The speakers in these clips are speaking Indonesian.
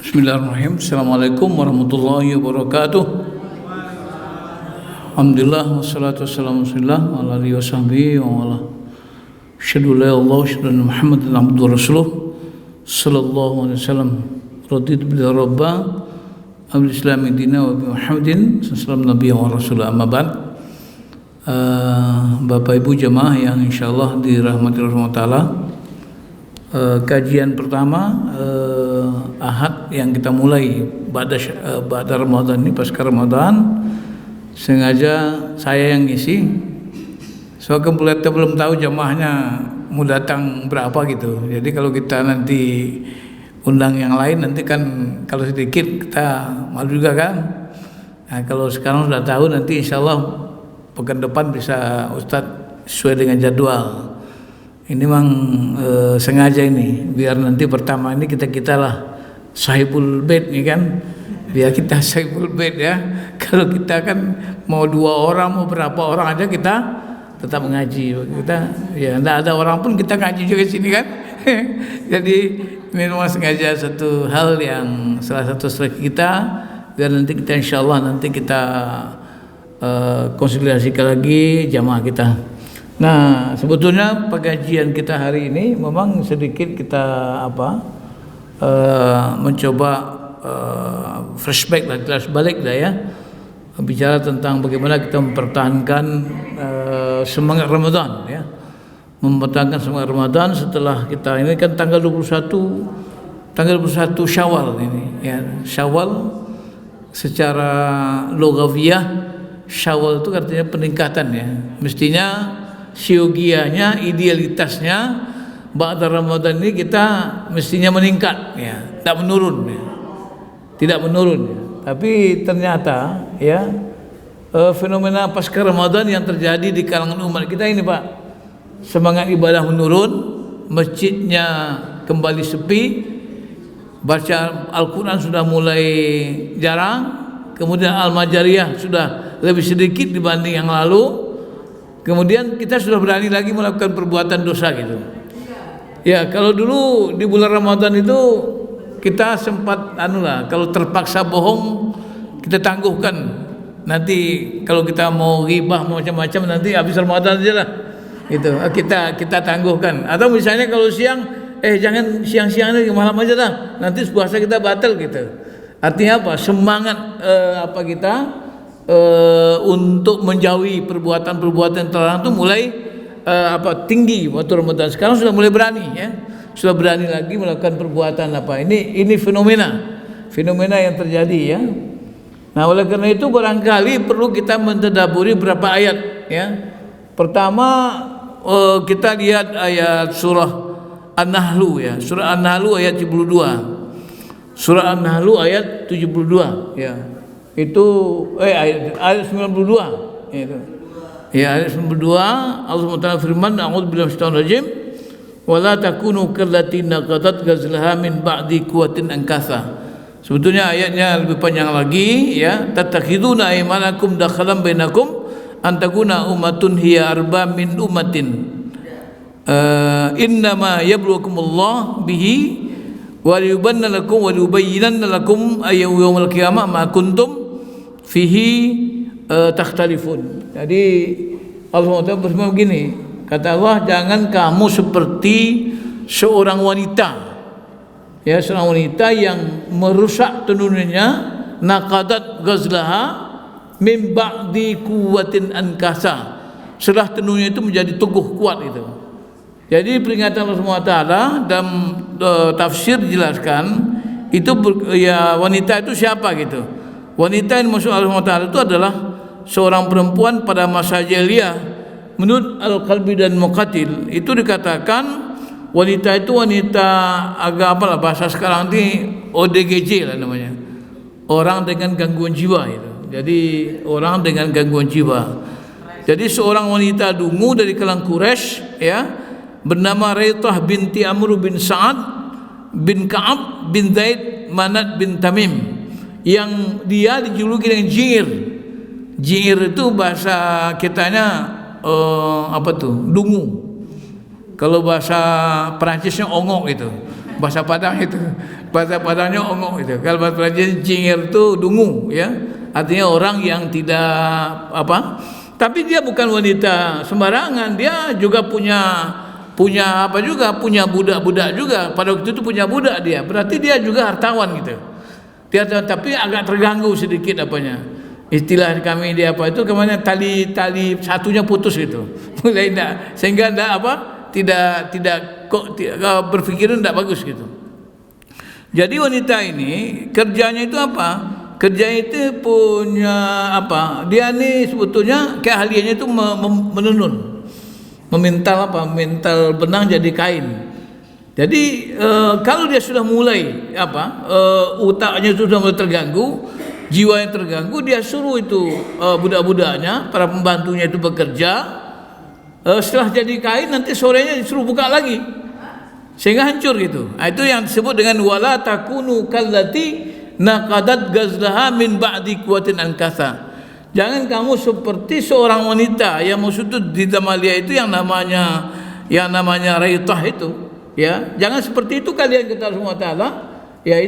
Bismillahirrahmanirrahim. Assalamualaikum warahmatullahi wabarakatuh. Alhamdulillah wassalatu wassalamu ala alihi wasahbihi wa ala. Asyhadu la ilaha illallah wa asyhadu anna Muhammadan abduhu wa rasuluh sallallahu alaihi wasallam. Raditu billahi rabba wa bil islami dina wa bi Muhammadin sallallahu nabiyya wa rasul. Amma ba'd. Bapak Ibu jemaah yang insyaallah dirahmati Allah taala. Kajian pertama Ahad yang kita mulai pada Ramadan ini, pasca Ramadan, sengaja saya yang ngisi. Soalnya kita belum tahu jemaahnya mau datang berapa gitu. Jadi kalau kita nanti undang yang lain, nanti kan kalau sedikit kita malu juga kan. Nah, kalau sekarang sudah tahu, nanti insya Allah pekan depan bisa Ustadz sesuai dengan jadwal. Ini memang sengaja ini, biar nanti pertama ini kita lah sahibul bait nih kan, biar kita sahibul bait ya. Kalau kita kan mau 2 orang, mau berapa orang aja kita tetap ngaji. Kita ya enggak ada orang pun kita ngaji juga di sini kan. Jadi ini memang sengaja satu hal yang salah satu strategi kita, biar nanti kita insyaallah nanti kita konsolidasikan lagi jamaah kita. Nah, sebetulnya pengajian kita hari ini memang sedikit kita mencoba flashback lah, kelas balik lah ya, bicara tentang bagaimana kita mempertahankan semangat Ramadan ya, mempertahankan semangat Ramadan setelah kita ini kan tanggal 21 Syawal ini ya. Syawal secara lugawiyah Syawal itu artinya peningkatan ya, mestinya siogianya, idealitasnya ba'da Ramadan ini kita mestinya meningkat ya, tidak menurun ya. Tidak menurun ya. Tapi ternyata ya fenomena pasca Ramadan yang terjadi di kalangan umat kita ini Pak, semangat ibadah menurun, masjidnya kembali sepi, baca Al-Quran sudah mulai jarang, kemudian Al-Majariyah sudah lebih sedikit dibanding yang lalu. Kemudian kita sudah berani lagi melakukan perbuatan dosa gitu. Ya, kalau dulu di bulan Ramadan itu kita sempat kalau terpaksa bohong kita tangguhkan. Nanti kalau kita mau ghibah mau macam-macam nanti habis Ramadan aja lah. Gitu. Kita tangguhkan. Atau misalnya kalau siang jangan siang-siang lagi, malam aja lah. Nanti puasa kita batal gitu. Artinya apa? Semangat kita untuk menjauhi perbuatan-perbuatan terlarang itu mulai tinggi waktu Ramadan. Sekarang sudah mulai berani ya, sudah berani lagi melakukan perbuatan ini fenomena yang terjadi ya. Nah, oleh karena itu barangkali perlu kita mentadaburi beberapa ayat ya. Pertama kita lihat ayat surah An-Nahlu ya, surah An-Nahlu ayat 72, surah An-Nahlu ayat 72 ya. Itu ayat 92 itu. Ya, ayat 92 Allah Taala firman, a'udzubillahi minasyaitonir rajim, wa la takunu kallati naqadat ghazlaha min ba'di quwwatin ankatha. Sebetulnya ayatnya lebih panjang lagi ya, tattakhiduna aymanakum dakhalan bainakum antakuna ummatun hiya arba min ummatin. Innama yabluwakumullah bihi wa liyubanna lakum wa liyubayyinanna lakum yawmal qiyamah ma kuntum fihi takhtalifun. Jadi Allah SWT berfirman begini, kata Allah, jangan kamu seperti seorang wanita ya, seorang wanita yang merusak tenunnya, naqadat ghazlaha min ba'di quwwatin ankasa, setelah tenunnya itu menjadi teguh kuat itu. Jadi peringatan Allah SWT dalam tafsir dijelaskan itu wanita itu siapa gitu. Wanita yang maksud Allah SWT itu adalah seorang perempuan pada masa jahiliyah. Menurut Al-Qalbi dan Muqatil itu dikatakan wanita itu wanita agak bahasa sekarang ini ODGJ lah namanya, orang dengan gangguan jiwa itu. Jadi orang dengan gangguan jiwa. Jadi seorang wanita dungu dari kalangan Quraisy ya, bernama Raitah binti Amr bin Sa'ad bin Ka'ab bin Zaid Manat bin Tamim, yang dia dijuluki dengan Jingir. Jingir itu bahasa kitanya dungu. Kalau bahasa Perancisnya ongok itu. bahasa Padang itu. Bahasa Padangnya ongok itu. Kalau bahasa Perancis cingir itu dungu, ya. Artinya orang yang tidak apa. Tapi dia bukan wanita sembarangan, dia juga punya apa juga, punya budak-budak juga. Pada waktu itu punya budak dia. Berarti dia juga hartawan gitu. Dia tapi agak terganggu sedikit apanya. Istilah kami dia apa itu kemana tali satunya putus gitu. Mulai enggak, sehingga enggak apa? Tidak berpikiran tidak bagus gitu. Jadi wanita ini kerjanya itu apa? Kerjanya itu punya apa? Dia ini sebetulnya keahliannya itu menenun, memintal apa? Memintal benang jadi kain. Jadi kalau dia sudah mulai apa? Otaknya sudah mulai terganggu, jiwanya terganggu, dia suruh itu budak-budaknya, para pembantunya itu bekerja. Setelah jadi kain nanti sorenya disuruh buka lagi sehingga hancur gitu. Itu yang disebut dengan wala takunu kallati naqadat gazlaha min ba'di quwwatin ankatha. Jangan kamu seperti seorang wanita yang maksud itu di Damalia itu yang namanya Raitah itu, ya. Jangan seperti itu kalian, kata Allah Subhanahu wa taala. Ya,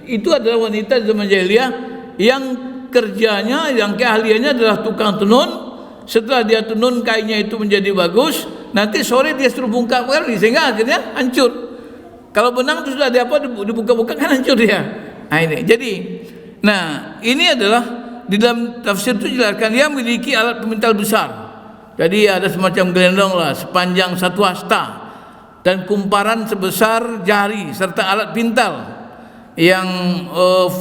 itu adalah wanita di zaman jahiliyah yang kerjanya, yang keahliannya adalah tukang tenun. Setelah dia tenun kainnya itu menjadi bagus, nanti sore dia suruh bungkam lagi sehingga akhirnya hancur. Kalau benang itu sudah dibuka-buka kan hancur dia. Nah ini. Jadi, ini adalah di dalam tafsir itu jelaskan dia memiliki alat pemintal besar. Jadi ada semacam gelendong lah sepanjang 1 hasta dan kumparan sebesar jari serta alat pintal yang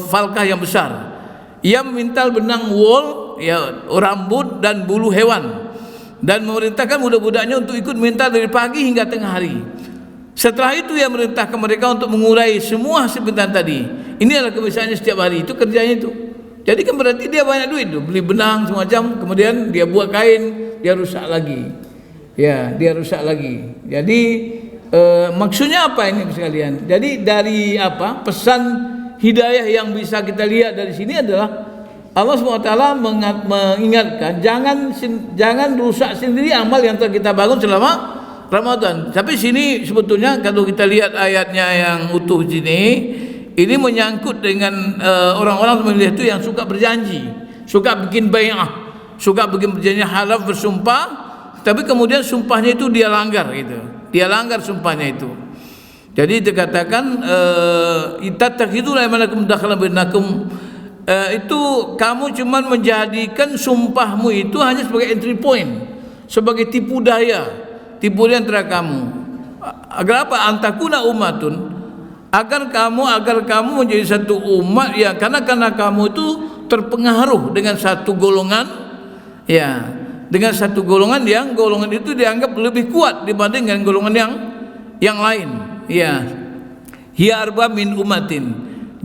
falkah yang besar. Ia memintal benang wool, ya, rambut dan bulu hewan, dan memerintahkan budak-budaknya untuk ikut mintal dari pagi hingga tengah hari. Setelah itu ia merintahkan mereka untuk mengurai semua hasil pintalan tadi. Ini adalah kebiasaannya setiap hari, itu kerjanya itu. Jadi kan berarti dia banyak duit tuh, beli benang semacam, kemudian dia buat kain, dia rusak lagi. Ya, dia rusak lagi. Jadi maksudnya apa ini sekalian? Jadi dari apa? Pesan hidayah yang bisa kita lihat dari sini adalah Allah SWT mengingatkan jangan rusak sendiri amal yang telah kita bangun selama Ramadan. Tapi sini sebetulnya kalau kita lihat ayatnya yang utuh sini, ini menyangkut dengan orang-orang itu yang suka berjanji, suka bikin bai'ah, suka bikin perjanjian halaf bersumpah, tapi kemudian sumpahnya itu dia langgar gitu. Dia langgar sumpahnya itu. Jadi dikatakan ittakhidhu aymanakum dakhalan bainakum, itu kamu cuma menjadikan sumpahmu itu hanya sebagai entry point, sebagai tipu daya antara kamu. Agar apa? Antakuna umatun, agar kamu menjadi satu umat, ya, karena kamu itu terpengaruh dengan satu golongan, ya, dengan satu golongan yang golongan itu dianggap lebih kuat dibanding dengan golongan yang lain. Ya, hiya arba min umatin,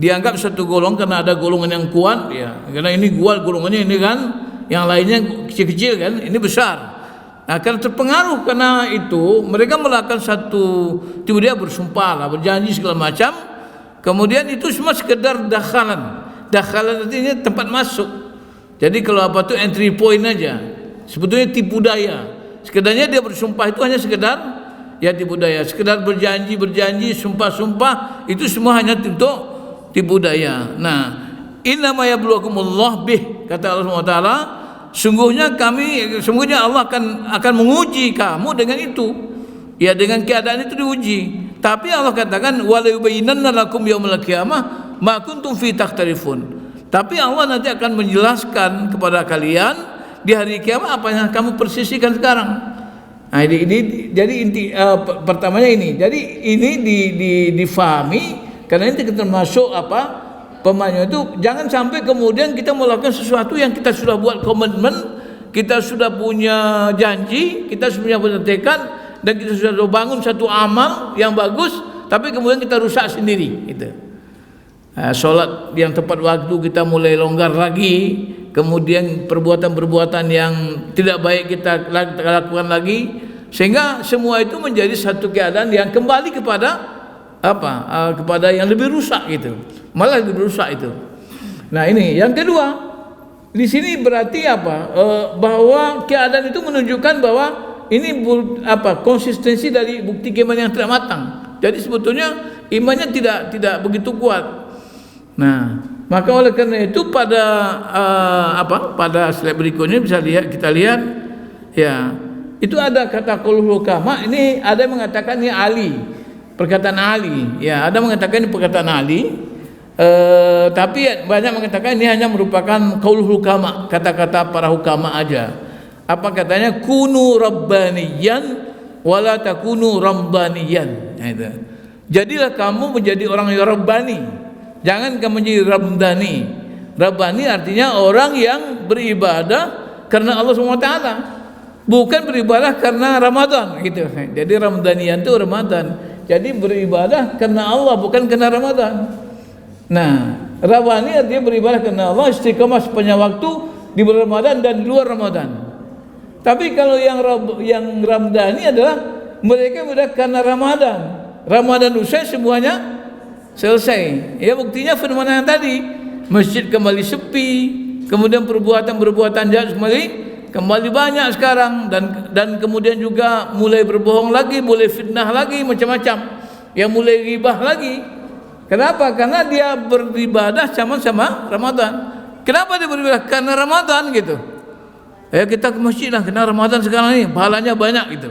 dianggap satu golongan karena ada golongan yang kuat, ya, karena ini golongannya ini kan, yang lainnya kecil-kecil kan, ini besar. Nah, karena terpengaruh karena itu mereka melakukan satu, tiba-tiba bersumpah lah, berjanji segala macam. Kemudian itu semua sekedar dakhalan artinya tempat masuk. Jadi kalau apa tuh entry point aja, sebetulnya tipu daya. Sekedarnya dia bersumpah itu hanya sekedar, ya, tipu daya, sekedar berjanji, sumpah, itu semua hanya untuk tipu daya. Nah, innama yabluwakumullah bih, kata Allah SWT, sungguhnya Allah akan menguji kamu dengan itu, ya, dengan keadaan itu diuji. Tapi Allah katakan wala yubayyinanna lakum yaumil qiyamah ma kuntum fi takhtalifun. Tapi Allah nanti akan menjelaskan kepada kalian di hari kiamat apa yang kamu persisihkan sekarang. Nah, ini jadi inti pertamanya ini. Jadi ini difahami karena ini termasuk apa? Pemahaman itu jangan sampai kemudian kita melakukan sesuatu yang kita sudah buat komitmen, kita sudah punya janji, kita sudah punya tekad, dan kita sudah bangun satu amal yang bagus, tapi kemudian kita rusak sendiri gitu. Sholat yang tepat waktu kita mulai longgar lagi, kemudian perbuatan-perbuatan yang tidak baik kita lakukan lagi, sehingga semua itu menjadi satu keadaan yang kembali kepada apa? Kepada yang lebih rusak gitu, malah lebih rusak itu. Nah, ini yang kedua. Di sini berarti apa? Bahwa keadaan itu menunjukkan bahwa ini apa? Konsistensi dari bukti iman yang tidak matang. Jadi sebetulnya imannya tidak begitu kuat. Nah, maka oleh karena itu pada pada slide berikutnya kita lihat ya, itu ada kata qaulul hukama. Ini ada yang mengatakan ini Ali, perkataan Ali. Ya, ada mengatakan ini perkataan Ali. Tapi banyak mengatakan ini hanya merupakan qaulul hukama, kata-kata para hukama aja. Apa katanya? Kunu rabbaniyan wala takunu rabbaniyan. Nah, itu. Jadilah kamu menjadi orang yang rabbani, jangan kamu menjadi ramdhani. Rabbani artinya orang yang beribadah karena Allah SWT, bukan beribadah karena Ramadan gitu. Jadi ramdhaniyan itu Ramadan. Jadi beribadah karena Allah, bukan karena Ramadan. Nah, rabbani artinya beribadah karena Allah, istiqomah sepanjang waktu di bulan Ramadan dan di luar Ramadan. Tapi kalau yang ramdhani adalah mereka beribadah karena Ramadan. Ramadan usai semuanya selesai. Ya, buktinya fenomena yang tadi, masjid kembali sepi, kemudian perbuatan jahat kembali banyak sekarang, dan kemudian juga mulai berbohong lagi, mulai fitnah lagi, macam-macam. Yang mulai ghibah lagi. Kenapa? Karena dia beribadah sama-sama Ramadan. Kenapa dia beribadah? Karena Ramadan gitu. Ya, kita ke masjid lah karena Ramadan sekarang ini, pahalanya banyak gitu.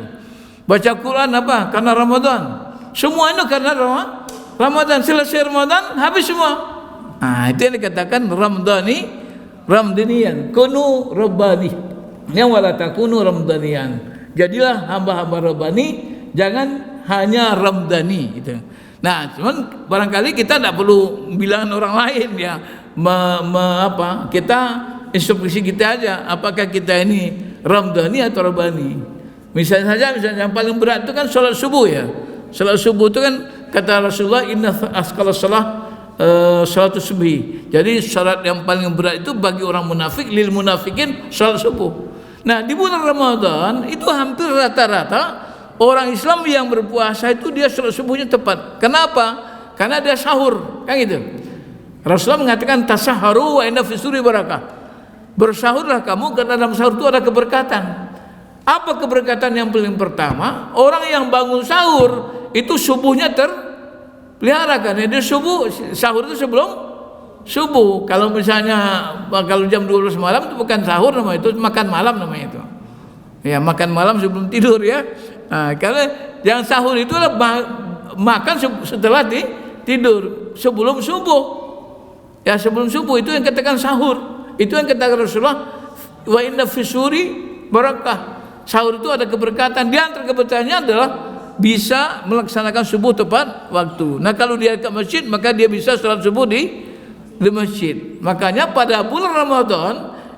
Baca Quran apa? Karena Ramadan. Semua itu karena Ramadan. Selesai Ramadan, habis semua. Nah, itu yang dikatakan ramdhaniyan. Kunu rabbani. Yang wala takunu ramdhaniyan. Jadilah hamba-hamba rabbani, jangan hanya ramdhani gitu. Nah, cuman barangkali kita tidak perlu bilang orang lain ya, kita instruksi kita aja, apakah kita ini ramdhani atau rabbani. Misalnya yang paling berat itu kan sholat subuh ya. Sholat subuh itu kan kata Rasulullah, inna asqalas salah sholatus subhi. Jadi sholat yang paling berat itu bagi orang munafik, lil munafikin sholat subuh. Nah, di bulan Ramadan itu hampir rata-rata orang Islam yang berpuasa itu dia sholat subuhnya tepat. Kenapa? Karena dia sahur, kan gitu. Rasulullah mengatakan tasahharu wa inna fisuri barakah. Bersahurlah kamu karena dalam sahur itu ada keberkatan. Apa keberkatan yang paling pertama? Orang yang bangun sahur itu subuhnya terpelihara kan. Dia sahur itu sebelum subuh. Kalau misalnya kalau jam 12 malam itu bukan sahur namanya, itu makan malam namanya itu. Ya, makan malam sebelum tidur ya. Nah, karena yang sahur itu adalah makan setelah tidur, sebelum subuh. Ya, sebelum subuh itu yang katakan sahur. Itu yang kata Rasulullah, wa inna fisuri barakah. Sahur itu ada keberkatan. Di antara keberkatannya adalah bisa melaksanakan subuh tepat waktu. Nah, kalau dia ke masjid, maka dia bisa sholat subuh di masjid. Makanya pada bulan Ramadan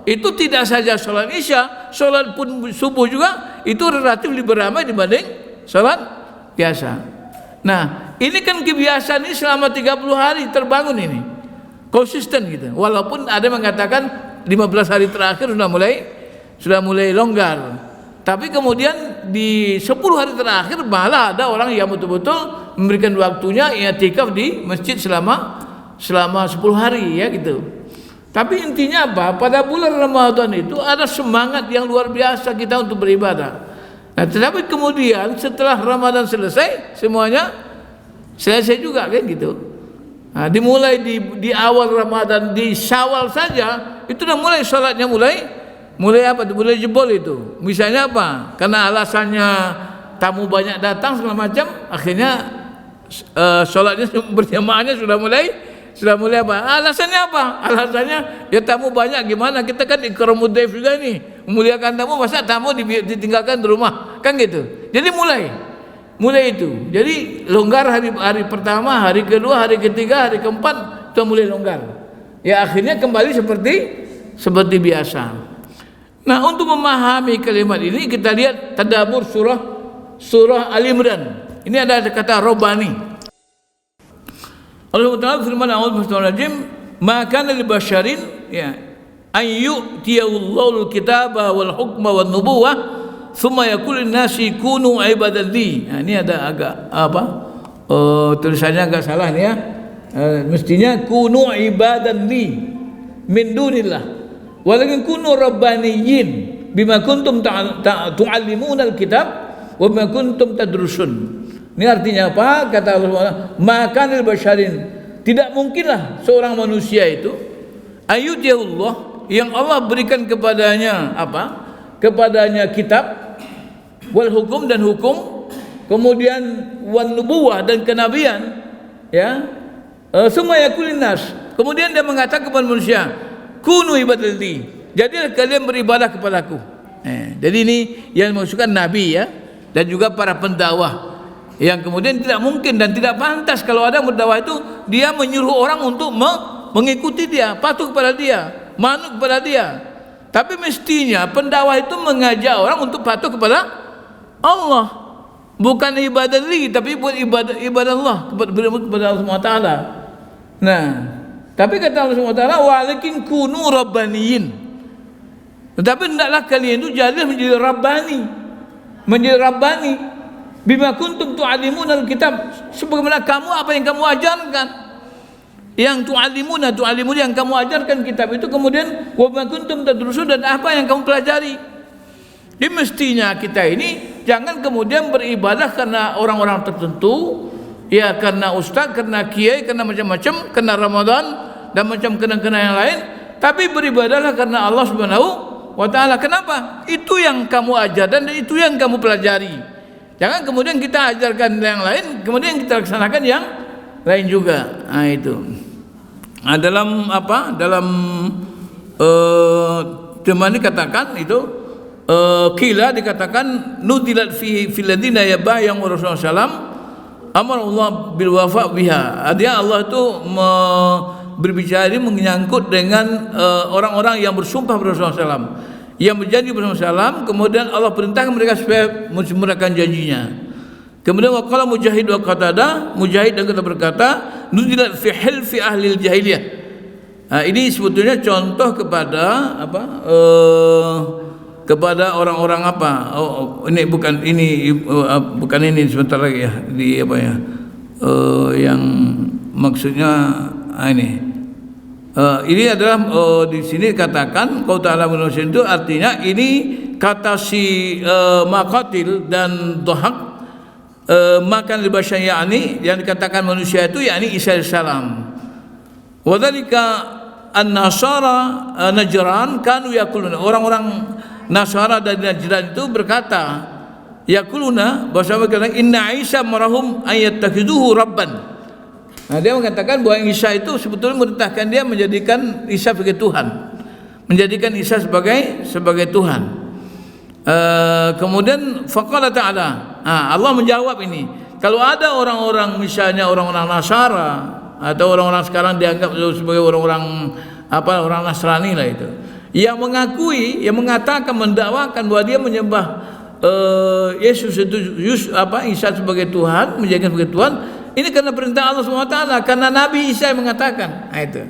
itu tidak saja sholat isya, sholat pun subuh juga itu relatif lebih ramai dibanding sholat biasa. Nah, ini kan kebiasaan ini selama 30 hari terbangun ini, konsisten gitu. Walaupun ada yang mengatakan 15 hari terakhir sudah mulai longgar. Tapi kemudian di 10 hari terakhir malah ada orang yang betul-betul memberikan waktunya i'tikaf di masjid selama 10 hari ya gitu. Tapi intinya apa? Pada bulan Ramadan itu ada semangat yang luar biasa kita untuk beribadah. Nah, tetapi kemudian setelah Ramadan selesai, semuanya selesai juga kan gitu. Nah, dimulai di awal Ramadan, di Syawal saja itu udah mulai sholatnya mulai apa? Mulai jebol itu. Misalnya apa? Karena alasannya tamu banyak datang segala macam, akhirnya sholatnya berjamaahnya sudah mulai apa? Alasannya apa? Alasannya ya tamu banyak, gimana? Kita kan ikramud dhaif juga nih, memuliakan tamu, masa tamu ditinggalkan di rumah, kan gitu. Jadi mulai itu. Jadi longgar hari pertama, hari kedua, hari ketiga, hari keempat sudah mulai longgar. Ya akhirnya kembali seperti biasa. Nah, untuk memahami kalimat ini kita lihat tadabbur surah Al-Imran. Ini ada kata robani. Allah Taala firman, a'udzu billahi ma kana lil basharin ya an yu'tiyallahu al-kitaba wal hukma wan nubuwah thumma yaqulu lin-nasi kunu ibadan li. Nah, ini ada agak tulisannya agak salah nih ya. Mestinya kunu ibadan li min dunillah. Walakin kunu rabbaniyin bima kuntum tu'allimuna al-kitab wa bima kuntum tadrusun. Ini artinya apa? Kata Allah SWT, makanil basyarin, tidak mungkinlah seorang manusia itu ayyudiyahullah, yang Allah berikan kepadanya apa? Kepadanya kitab, wal hukum dan hukum, kemudian wan nubuwah dan kenabian, ya, semua yakulin nas. Kemudian dia mengatakan kepada manusia, kunu ibadalli, jadilah kalian beribadah kepadaku. Jadi ini yang dimaksudkan nabi, ya, dan juga para pendakwah, yang kemudian tidak mungkin dan tidak pantas kalau ada berdakwah itu dia menyuruh orang untuk mengikuti dia, patuh kepada dia, manut kepada dia. Tapi mestinya pendakwah itu mengajak orang untuk patuh kepada Allah, bukan ibadah lagi, tapi buat ibadah Allah, kepada Allah SWT. Nah, tapi kata Allah SWT, walakin kunu rabbaniyin, tetapi hendaklah kalian itu jadi menjadi rabbani, bima kuntum tu'allimuna alkitab, sebagaimana kamu apa yang kamu ajarkan, yang tu'allimuna yang kamu ajarkan kitab itu, kemudian wa bima kuntum tadrusun, dan apa yang kamu pelajari. Jadi mestinya kita ini jangan kemudian beribadah karena orang-orang tertentu, ya, karena ustaz, karena kiai, karena macam-macam, karena Ramadan dan macam kena-kena yang lain, tapi beribadahlah karena Allah Subhanahu wa ta'ala. Kenapa? Itu yang kamu ajar dan itu yang kamu pelajari. Jangan kemudian kita ajarkan yang lain, kemudian kita laksanakan yang lain juga. Nah, itu. Nah, dalam apa? Dalam teman dikatakan itu, kila dikatakan nudilat fi ladina yabayang Rasulullah sallam amarullah bil wafa biha. Artinya Allah itu berbicara menyangkut dengan orang-orang yang bersumpah pada Rasulullah sallam, yang berjanji bersama salam, kemudian Allah perintahkan mereka supaya menyempurnakan janjinya. Kemudian waqala Mujahid wa Qatadah, Mujahid dan kita berkata, nuzilat fi hilfi ahli jahiliyah. Nah, ini sebetulnya contoh kepada apa? Kepada orang-orang apa? Ini bukan ini sebentar lagi ya, di apa ya? Yang maksudnya ini adalah di sini katakan kau ta'ala manusia itu artinya ini kata si maqatil dan dhahak makan libasya, yakni yang dikatakan manusia itu yakni Isa alaihissalam. Wa dzalika an-nasara Najran kanu yaquluna, orang-orang Nasara dari Najran itu berkata, yaquluna, bahasa mereka inna Isa marahum ayattakhiduhu rabban. Nah, dia mengatakan bahwa Isa itu sebetulnya merintahkan dia menjadikan Isa sebagai Tuhan, menjadikan Isa sebagai Tuhan. Kemudian faqala ta'ala, Allah menjawab ini, kalau ada orang-orang misalnya orang-orang Nasara atau orang-orang sekarang dianggap sebagai orang-orang apa, orang Nasrani lah itu, yang mengakui, yang mengatakan, mendakwakan bahwa dia menyembah Yesus itu Isa sebagai Tuhan, menjadikan sebagai Tuhan. Ini karena perintah Allah SWT, karena Nabi Isa yang mengatakan. Nah, itu.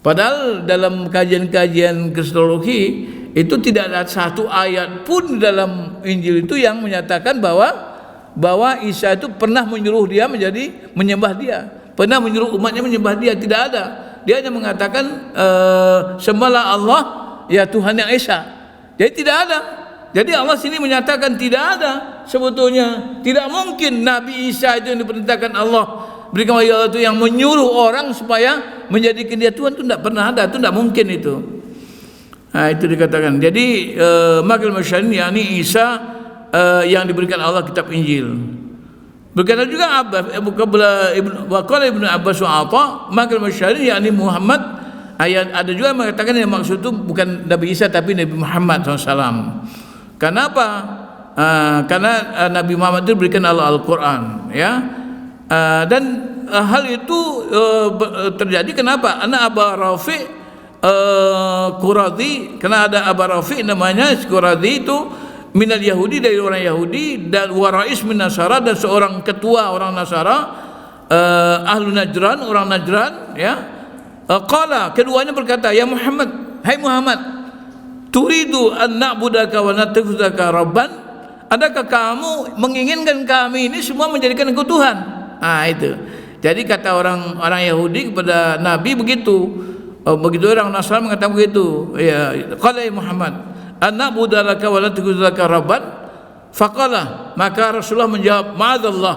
Padahal dalam kajian-kajian kristologi itu tidak ada satu ayat pun dalam Injil itu yang menyatakan bahwa Isa itu pernah menyuruh dia menyembah dia, pernah menyuruh umatnya menyembah dia. Tidak ada. Dia hanya mengatakan sembahlah Allah ya Tuhan yang Esa. Jadi tidak ada. Jadi Allah sini menyatakan tidak ada, sebetulnya tidak mungkin Nabi Isa itu yang diperintahkan Allah, berikan wahyu Allah itu yang menyuruh orang supaya menjadikan dia Tuhan, itu tidak pernah ada, itu tidak mungkin itu. Nah, itu dikatakan. Jadi makal masyarin yakni Isa yang diberikan Allah kitab Injil. Berkata juga Ibnu Abbas wa Atha, makal masyarin yakni Muhammad. Ayat ada juga mengatakan yang maksud itu bukan Nabi Isa tapi Nabi Muhammad SAW. Kenapa? Karena Nabi Muhammad itu diberikan Allah Al-Quran, ya. Dan hal itu terjadi kenapa? Karena Abu Rafi Quradi, karena ada Abu Rafi namanya Quradi itu minal Yahudi, dari orang Yahudi, dan warais min Nasara, dan seorang ketua orang Nasara, ahlu Najran, orang Najran, ya. Qala, keduanya berkata, ya Muhammad, hai Muhammad, turidu an na'budaka wa nattakhidaka rabban, adakah kamu menginginkan kami ini semua menjadikan engkau Tuhan? Nah, itu. Jadi kata orang Yahudi kepada Nabi begitu. Begitu orang Nasrani mengatakan begitu. Ya, qala ya Muhammad, an na'budaka wa nattakhidaka rabban? Faqala, maka Rasulullah menjawab, ma'adzallah,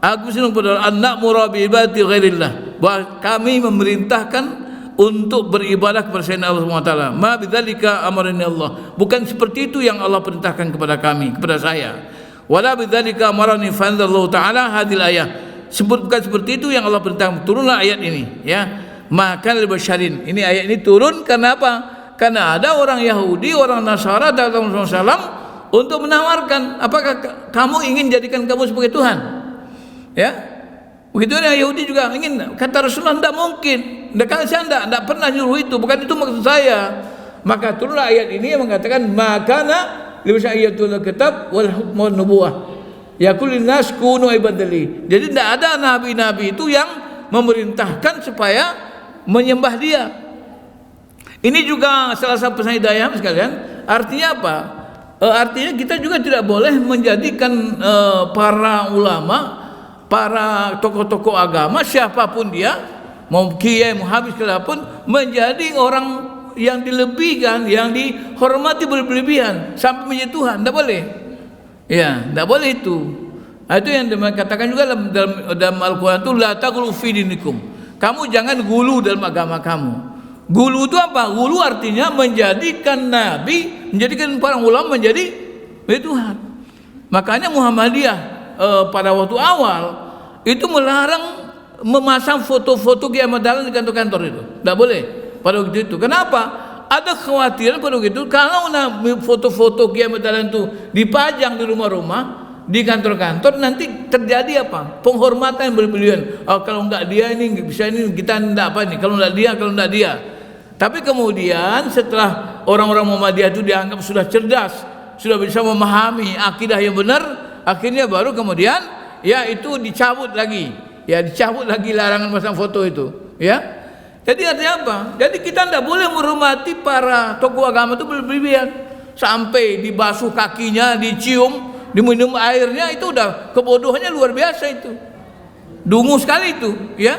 Aku senang pada anak murabi ibadati ghairillah. Bahwa kami memerintahkan untuk beribadah kepada selain Allah SWT. Ma bidzalika amarani Allah. Bukan seperti itu yang Allah perintahkan kepada kami, kepada saya. Wala bidzalika amarani fa anzalallahu ta'ala hadhil ayah. Bukan seperti itu yang Allah perintahkan. Turunlah ayat ini, ya. Maka al-basyarin. Ini ayat ini turun karena apa? Karena ada orang Yahudi, orang Nasara datang ke Rasulullah SAW untuk menawarkan, apakah kamu ingin jadikan kamu sebagai Tuhan? Ya, begitu orang Yahudi juga ingin. Kata Rasulullah, tidak mungkin. Saya tidak pernah nyuruh itu. Bukan itu maksud saya. Maka turunlah ayat ini yang mengatakan makana liwasaiyatul kitab wal hukmu nubuwah. Ya kullin nas kunu ibadali. Jadi tidak ada nabi-nabi itu yang memerintahkan supaya menyembah dia. Ini juga salah satu pesan hidayah sekalian. Artinya apa? Artinya kita juga tidak boleh menjadikan para ulama, para tokoh-tokoh agama, siapapun dia, mau kiai, mau habis kelapun, menjadi orang yang dilebihkan, yang dihormati berlebihan sampai menjadi Tuhan. Tidak boleh. Ya, tidak boleh itu. Itu yang dikatakan juga dalam Al-Quran itu la taghlu fi dinikum. Kamu jangan gulu dalam agama kamu. Gulu itu apa? Gulu artinya menjadikan nabi, menjadikan para ulama menjadi Tuhan. Makanya Muhammadiyah pada waktu awal itu melarang memasang foto-foto Kiai Ahmad Dahlan di kantor-kantor itu. Tidak boleh pada waktu itu. Kenapa? Ada kekhawatiran pada waktu itu kalau foto-foto Kiai Ahmad Dahlan itu dipajang di rumah-rumah, di kantor-kantor, nanti terjadi apa? Penghormatan yang berlebihan. Kalau enggak dia ini bisa ini kita enggak apa nih. Kalau enggak dia. Tapi kemudian setelah orang-orang Muhammadiyah itu dianggap sudah cerdas, sudah bisa memahami akidah yang benar, akhirnya baru kemudian ya itu dicabut lagi larangan pasang foto itu, ya. Jadi artinya apa? Jadi kita tidak boleh menghormati para tokoh agama itu berlebihan sampai dibasuh kakinya, dicium, diminum airnya, itu udah kebodohannya luar biasa itu, dungu sekali itu, ya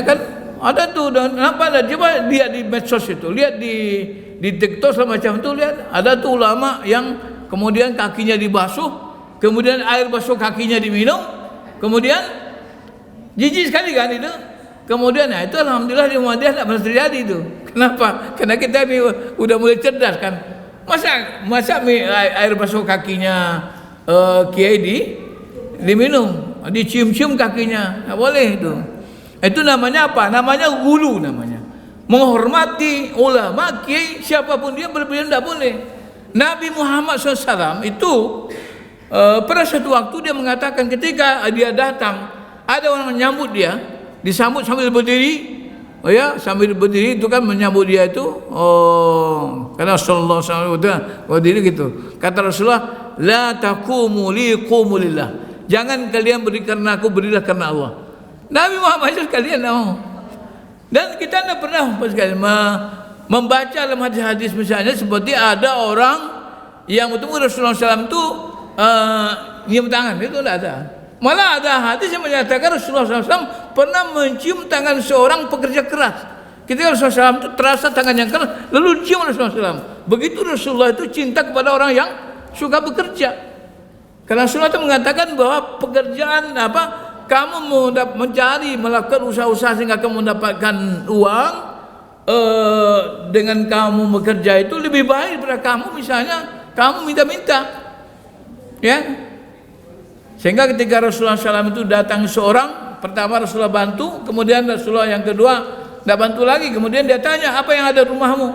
kan? Ada tuh, dan kenapa ada? Coba lihat di medsos itu, lihat di TikTok semacam itu, lihat ada tuh ulama yang kemudian kakinya dibasuh, kemudian air basuh kakinya diminum, kemudian jijik sekali kan itu. Kemudian itu alhamdulillah di Muhammadiyah tidak pernah terjadi itu. Kenapa? Karena kita ini udah mulai cerdas kan. Masa air basuh kakinya kiai diminum, dicium-cium kakinya, nggak boleh itu. Itu namanya apa? Namanya gulu namanya. Menghormati ulama, kiai, siapapun dia berlebihan tidak boleh. Nabi Muhammad SAW itu pada suatu waktu dia mengatakan ketika dia datang, ada orang menyambut dia, disambut sambil berdiri. Oh ya, sambil berdiri itu kan menyambut dia itu. Karena Rasulullah SAW berdiri gitu. Kata Rasulullah, la taqumu li qumu lillah. Jangan kalian berdiri karena aku, berilah karena Allah. Nabi Muhammad itu sekalian dan kita tidak pernah sekalian membaca dalam hadis-hadis misalnya seperti ada orang yang bertemu Rasulullah SAW itu nyium tangan, itu tidak ada. Malah ada hadis yang menyatakan Rasulullah SAW pernah mencium tangan seorang pekerja keras. Ketika Rasulullah SAW itu terasa tangan yang keras, lalu cium Rasulullah SAW. Begitu Rasulullah itu cinta kepada orang yang suka bekerja. Karena Rasulullah itu mengatakan bahwa pekerjaan kamu mencari, melakukan usaha-usaha sehingga kamu mendapatkan uang, dengan kamu bekerja itu lebih baik daripada kamu misalnya kamu minta-minta, ya. Sehingga ketika Rasulullah SAW itu datang seorang, pertama Rasulullah bantu, kemudian Rasulullah yang kedua tidak bantu lagi, kemudian dia tanya, apa yang ada di rumahmu?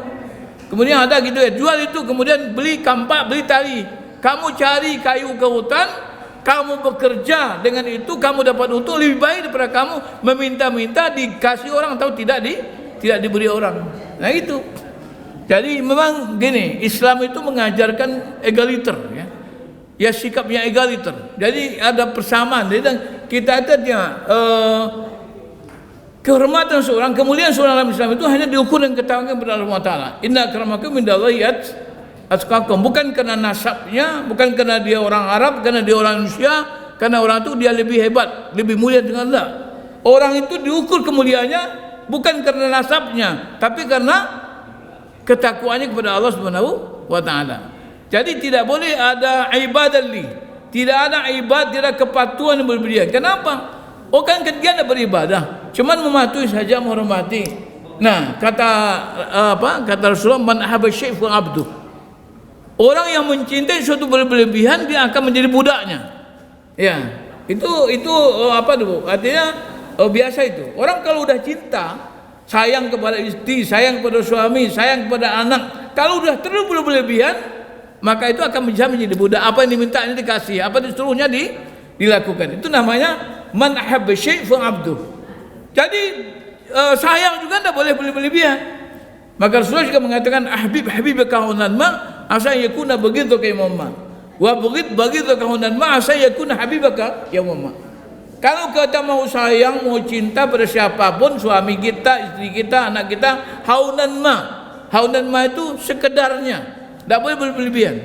Kemudian ada gitu ya, jual itu, kemudian beli kampak, beli tali. Kamu cari kayu ke hutan, kamu bekerja dengan itu, kamu dapat untung lebih baik daripada kamu meminta-minta dikasih orang atau tidak diberi orang. Nah itu. Jadi memang gini, Islam itu mengajarkan egaliter, ya. Ya sikapnya egaliter. Jadi ada persamaan. Jadi kita itu kehormatan seorang, kemuliaan seorang dalam Islam itu hanya diukur dengan ketakwaan kepada Allah Taala. Inna akramakum indallahi atqakum. Bukan karena nasabnya, bukan karena dia orang Arab, karena dia orang Indonesia, karena orang itu dia lebih hebat, lebih mulia dengan Allah. Orang itu diukur kemuliaannya bukan karena nasabnya, tapi karena ketakwaannya kepada Allah Subhanahu wa taala. Jadi tidak boleh ada ibadah li, Tidak ada ibadah, tidak kepatuhan yang berlebihan. Kenapa? Oh kan dia tidak beribadah, cuman mematuhi saja, menghormati. Nah, kata Rasulullah, man ahabba syai' fa abdu. Orang yang mencintai suatu berlebihan, dia akan menjadi budaknya. Ya, itu apa tuh? Artinya biasa itu. Orang kalau udah cinta, sayang kepada istri, sayang kepada suami, sayang kepada anak, kalau udah terlalu berlebihan, maka itu akan menjadi budak. Apa yang diminta ini dikasih, apa disuruhnya dilakukan. Itu namanya man ahabba syai' fa abdu. Jadi sayang juga tidak boleh berlebihan. Maka Rasulullah juga mengatakan habibaka hunan ma asa yakuna begitu ka imamma wa begitu ka hunan ma asa yakuna habibaka ya umma. Kalau kita mau sayang, mau cinta pada siapapun, suami kita, istri kita, anak kita, haunan ma itu sekedarnya. Tidak boleh berlebihan.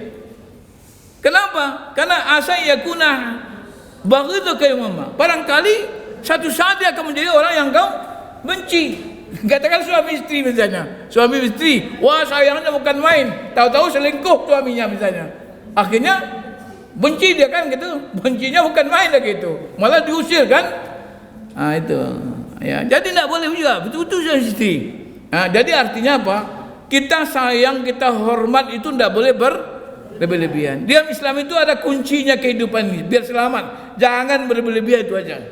Kenapa? Karena asa yakuna begitu ka imamma. Barangkali satu saat dia akan menjadi orang yang kau benci. Katakan suami istri misalnya, suami istri, wah sayangnya bukan main, tahu-tahu selingkuh suaminya misalnya, akhirnya benci dia kan gitu, bencinya bukan main lagi itu, malah diusir kan, itu, ya, jadi tidak boleh juga, betul-betul suami istri. Nah, jadi artinya apa? Kita sayang, kita hormat itu tidak boleh berlebihan. Di Islam itu ada kuncinya kehidupan ini, biar selamat, jangan berlebihan itu aja.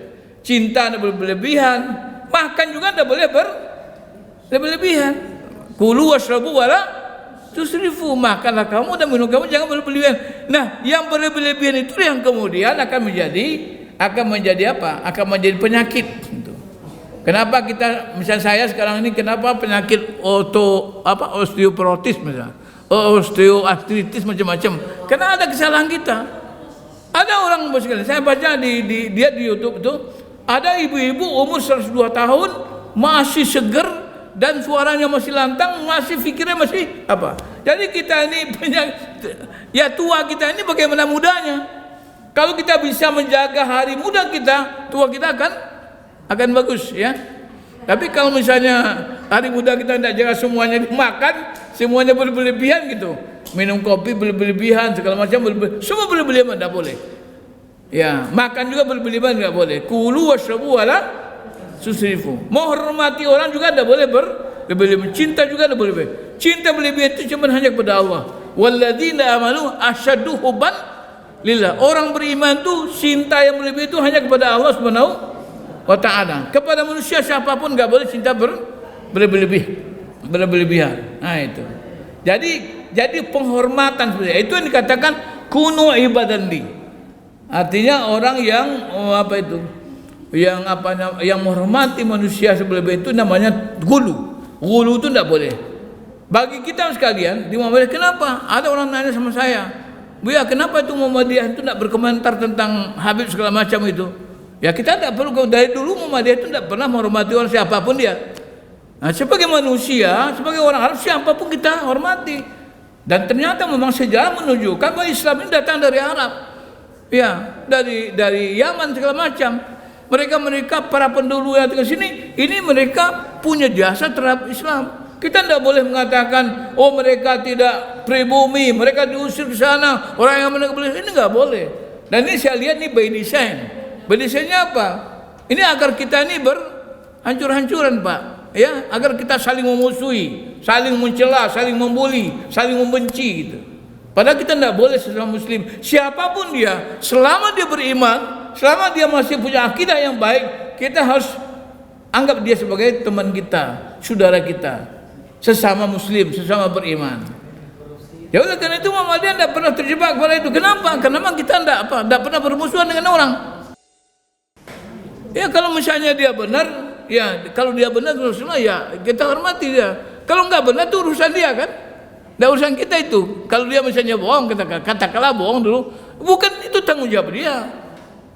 Cinta tidak berlebihan, makan juga tidak boleh berlebihan. Kulu washrabu wala tusrifu, makanlah kamu dan minum kamu jangan berlebihan. Nah, yang berlebihan itu yang kemudian akan menjadi apa? Akan menjadi penyakit. Kenapa kita, misalnya saya sekarang ini, kenapa penyakit osteoporosis misalnya, osteoartritis macam-macam? Karena ada kesalahan kita. Ada orang sekali, saya baca di YouTube itu, ada ibu-ibu umur 102 tahun masih seger dan suaranya masih lantang, masih pikirnya masih apa. Jadi kita ini ya tua kita ini bagaimana mudanya. Kalau kita bisa menjaga hari muda kita, tua kita akan bagus ya. Tapi kalau misalnya hari muda kita tidak jaga, semuanya dimakan, semuanya berlebihan gitu, minum kopi berlebihan, segala macam semua berlebihan, tidak boleh. Ya, makan juga berlebihan tidak boleh. Kulu washrabu wala tusrifu. Menghormati orang juga tidak boleh berlebihan. Cinta juga tidak boleh. Cinta berlebihan itu cuma hanya kepada Allah. Walladzina amanu asyaddu hubban lillah. Orang beriman itu cinta yang berlebihan itu hanya kepada Allah Subhanahu wa taala. Kepada manusia siapapun enggak boleh cinta berlebihan. Nah itu. Jadi penghormatan sebenarnya itu yang dikatakan kunu ibadan li. Artinya orang yang yang menghormati manusia sebelum itu namanya gulu. Gulu itu tidak boleh. Bagi kita sekalian di Muhammadiyah, kenapa? Ada orang nanya sama saya, "Buya, kenapa itu Muhammadiyah itu tidak berkomentar tentang Habib segala macam itu?" Ya kita tidak perlu, dari dulu Muhammadiyah itu tidak pernah menghormati orang siapapun dia. Nah, sebagai manusia, sebagai orang Arab, siapapun kita hormati. Dan ternyata memang sejarah menunjukkan bahwa Islam ini datang dari Arab. Ya, dari Yaman segala macam. Mereka para penduduk yang ke sini, ini mereka punya jasa terhadap Islam. Kita tidak boleh mengatakan, oh mereka tidak pribumi, mereka diusir ke sana, orang yang mereka boleh, ini nggak boleh. Dan ini saya lihat ini by design. By design-nya apa? Ini agar kita ini berhancur-hancuran, Pak. Ya, agar kita saling memusuhi, saling mencela, saling membuli, saling membenci gitu. Padahal kita tidak boleh sesama muslim, siapapun dia, selama dia beriman, selama dia masih punya akidah yang baik, kita harus anggap dia sebagai teman kita, saudara kita, sesama muslim, sesama beriman. Ya oleh karena itu Muhammadiyah tidak pernah terjebak pada itu. Kenapa? Karena memang kita tidak pernah bermusuhan dengan orang. Ya kalau misalnya dia benar, ya kalau dia benar Rasulullah, ya kita hormati dia. Kalau enggak benar itu urusan dia kan. Tidak urusan kita itu. Kalau dia misalnya bohong, katakanlah bohong dulu, bukan itu tanggung jawab dia.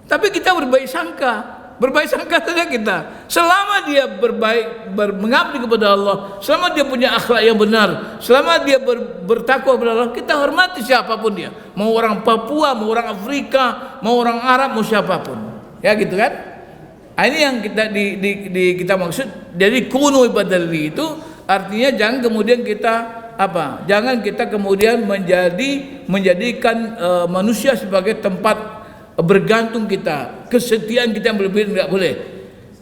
Tapi kita berbaik sangka saja kita. Selama dia mengabdi kepada Allah, selama dia punya akhlak yang benar, selama dia bertakwa kepada Allah, kita hormati siapapun dia. Mau orang Papua, mau orang Afrika, mau orang Arab, mau siapapun. Ya gitu kan? Ini yang kita maksud. Jadi kunu ibadalli itu artinya jangan kemudian kita apa? Jangan kita kemudian menjadikan manusia sebagai tempat bergantung kita, kesetiaan kita yang berlebih, enggak boleh.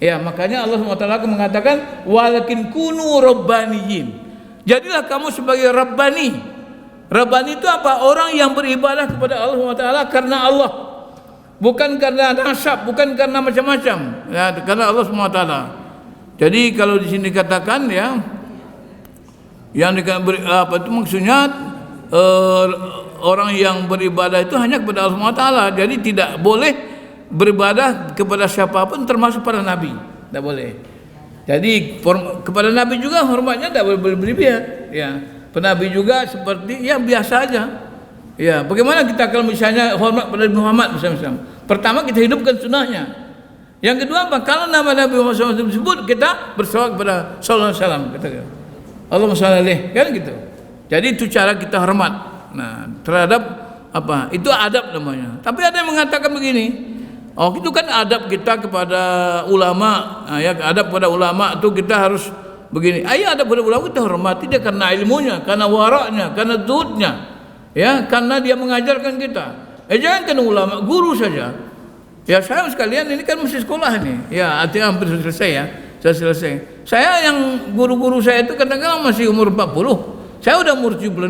Ya, makanya Allah SWT mengatakan walakin kunu rabbaniyin. Jadilah kamu sebagai rabbani. Rabbani itu apa? Orang yang beribadah kepada Allah SWT karena Allah, bukan karena nasab, bukan karena macam-macam, ya, karena Allah SWT. Jadi kalau di sini dikatakan ya, yang apa itu maksudnya orang yang beribadah itu hanya kepada Allah SWT. Jadi tidak boleh beribadah kepada siapapun, termasuk para nabi, tidak boleh. Jadi kepada nabi juga hormatnya tidak boleh berlebihan. Ya, penabi juga seperti ya biasa aja. Ya, bagaimana kita kalau misalnya hormat pada Muhammad misalnya? Pertama kita hidupkan sunnahnya. Yang kedua apa? Kalau nama Nabi Muhammad SAW disebut, kita bersolawat kepada Sallallahu Alaihi Wasallam, katakan Allahumma shalli alaihi, kan gitu. Jadi itu cara kita hormat. Nah, terhadap apa? Itu adab namanya. Tapi ada yang mengatakan begini, oh itu kan adab kita kepada ulama. Nah, ya adab kepada ulama itu kita harus begini. Ayo adab kepada ulama kita hormati dia karena ilmunya, karena waraknya, karena zuhudnya, ya, karena dia mengajarkan kita. Jangan karena ulama, guru saja. Ya saya sekalian ini kan masih sekolah nih. Ya artinya hampir selesai ya. Sudah selesai. Saya yang guru-guru saya itu kadang-kadang masih umur 40. Saya udah umur 76.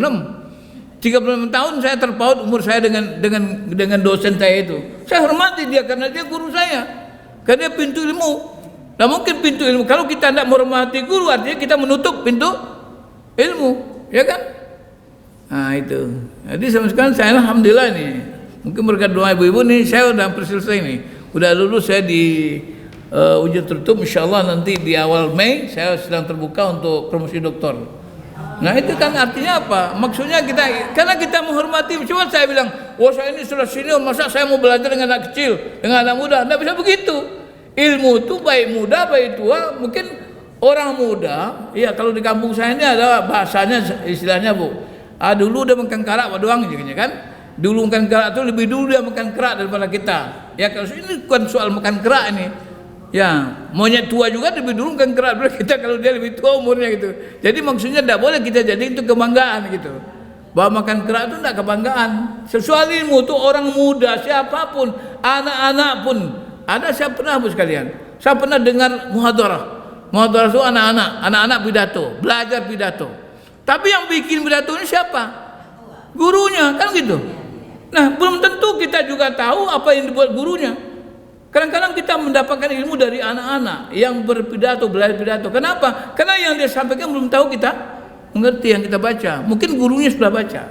36 tahun saya terpaut umur saya dengan dosen saya itu. Saya hormati dia karena dia guru saya. Karena dia pintu ilmu. Nah mungkin pintu ilmu. Kalau kita tidak menghormati guru, artinya kita menutup pintu ilmu, ya kan? Nah itu. Jadi sama sekali saya alhamdulillah nih. Mungkin berkat doa ibu-ibu nih saya udah hampir selesai nih. Udah lulus saya di ujian tertutup, insyaallah nanti di awal Mei saya sedang terbuka untuk promosi doktor. Nah itu kan artinya apa? Maksudnya kita, karena kita menghormati. Cuma saya bilang, wah saya ini sudah senior, masa saya mau belajar dengan anak kecil, dengan anak muda? Tidak bisa begitu. Ilmu itu baik muda, baik tua. Mungkin orang muda, ya kalau di kampung saya ini ada bahasanya, istilahnya bu, dulu udah makan kerak doang jadinya kan. Dulu makan kerak itu lebih dulu dia makan kerak daripada kita. Ya kalau ini bukan soal makan kerak ini. Ya, monyet tua juga lebih dulu makan kerak daripada kita kalau dia lebih tua umurnya gitu. Jadi maksudnya tidak boleh kita jadi itu kebanggaan gitu. Bahwa makan kerak itu tidak kebanggaan. Soal ilmu itu orang muda siapapun, anak-anak pun. Ada saya pernah bu sekalian. Saya pernah dengar muhadarah. Muhadarah itu anak-anak pidato, belajar pidato. Tapi yang bikin pidato ini siapa? Gurunya, kan gitu. Nah, belum tentu kita juga tahu apa yang dibuat gurunya. Kadang-kadang kita mendapatkan ilmu dari anak-anak yang berpidato, belajar pidato. Kenapa? Karena yang dia sampaikan belum tahu kita mengerti yang kita baca. Mungkin gurunya sudah baca.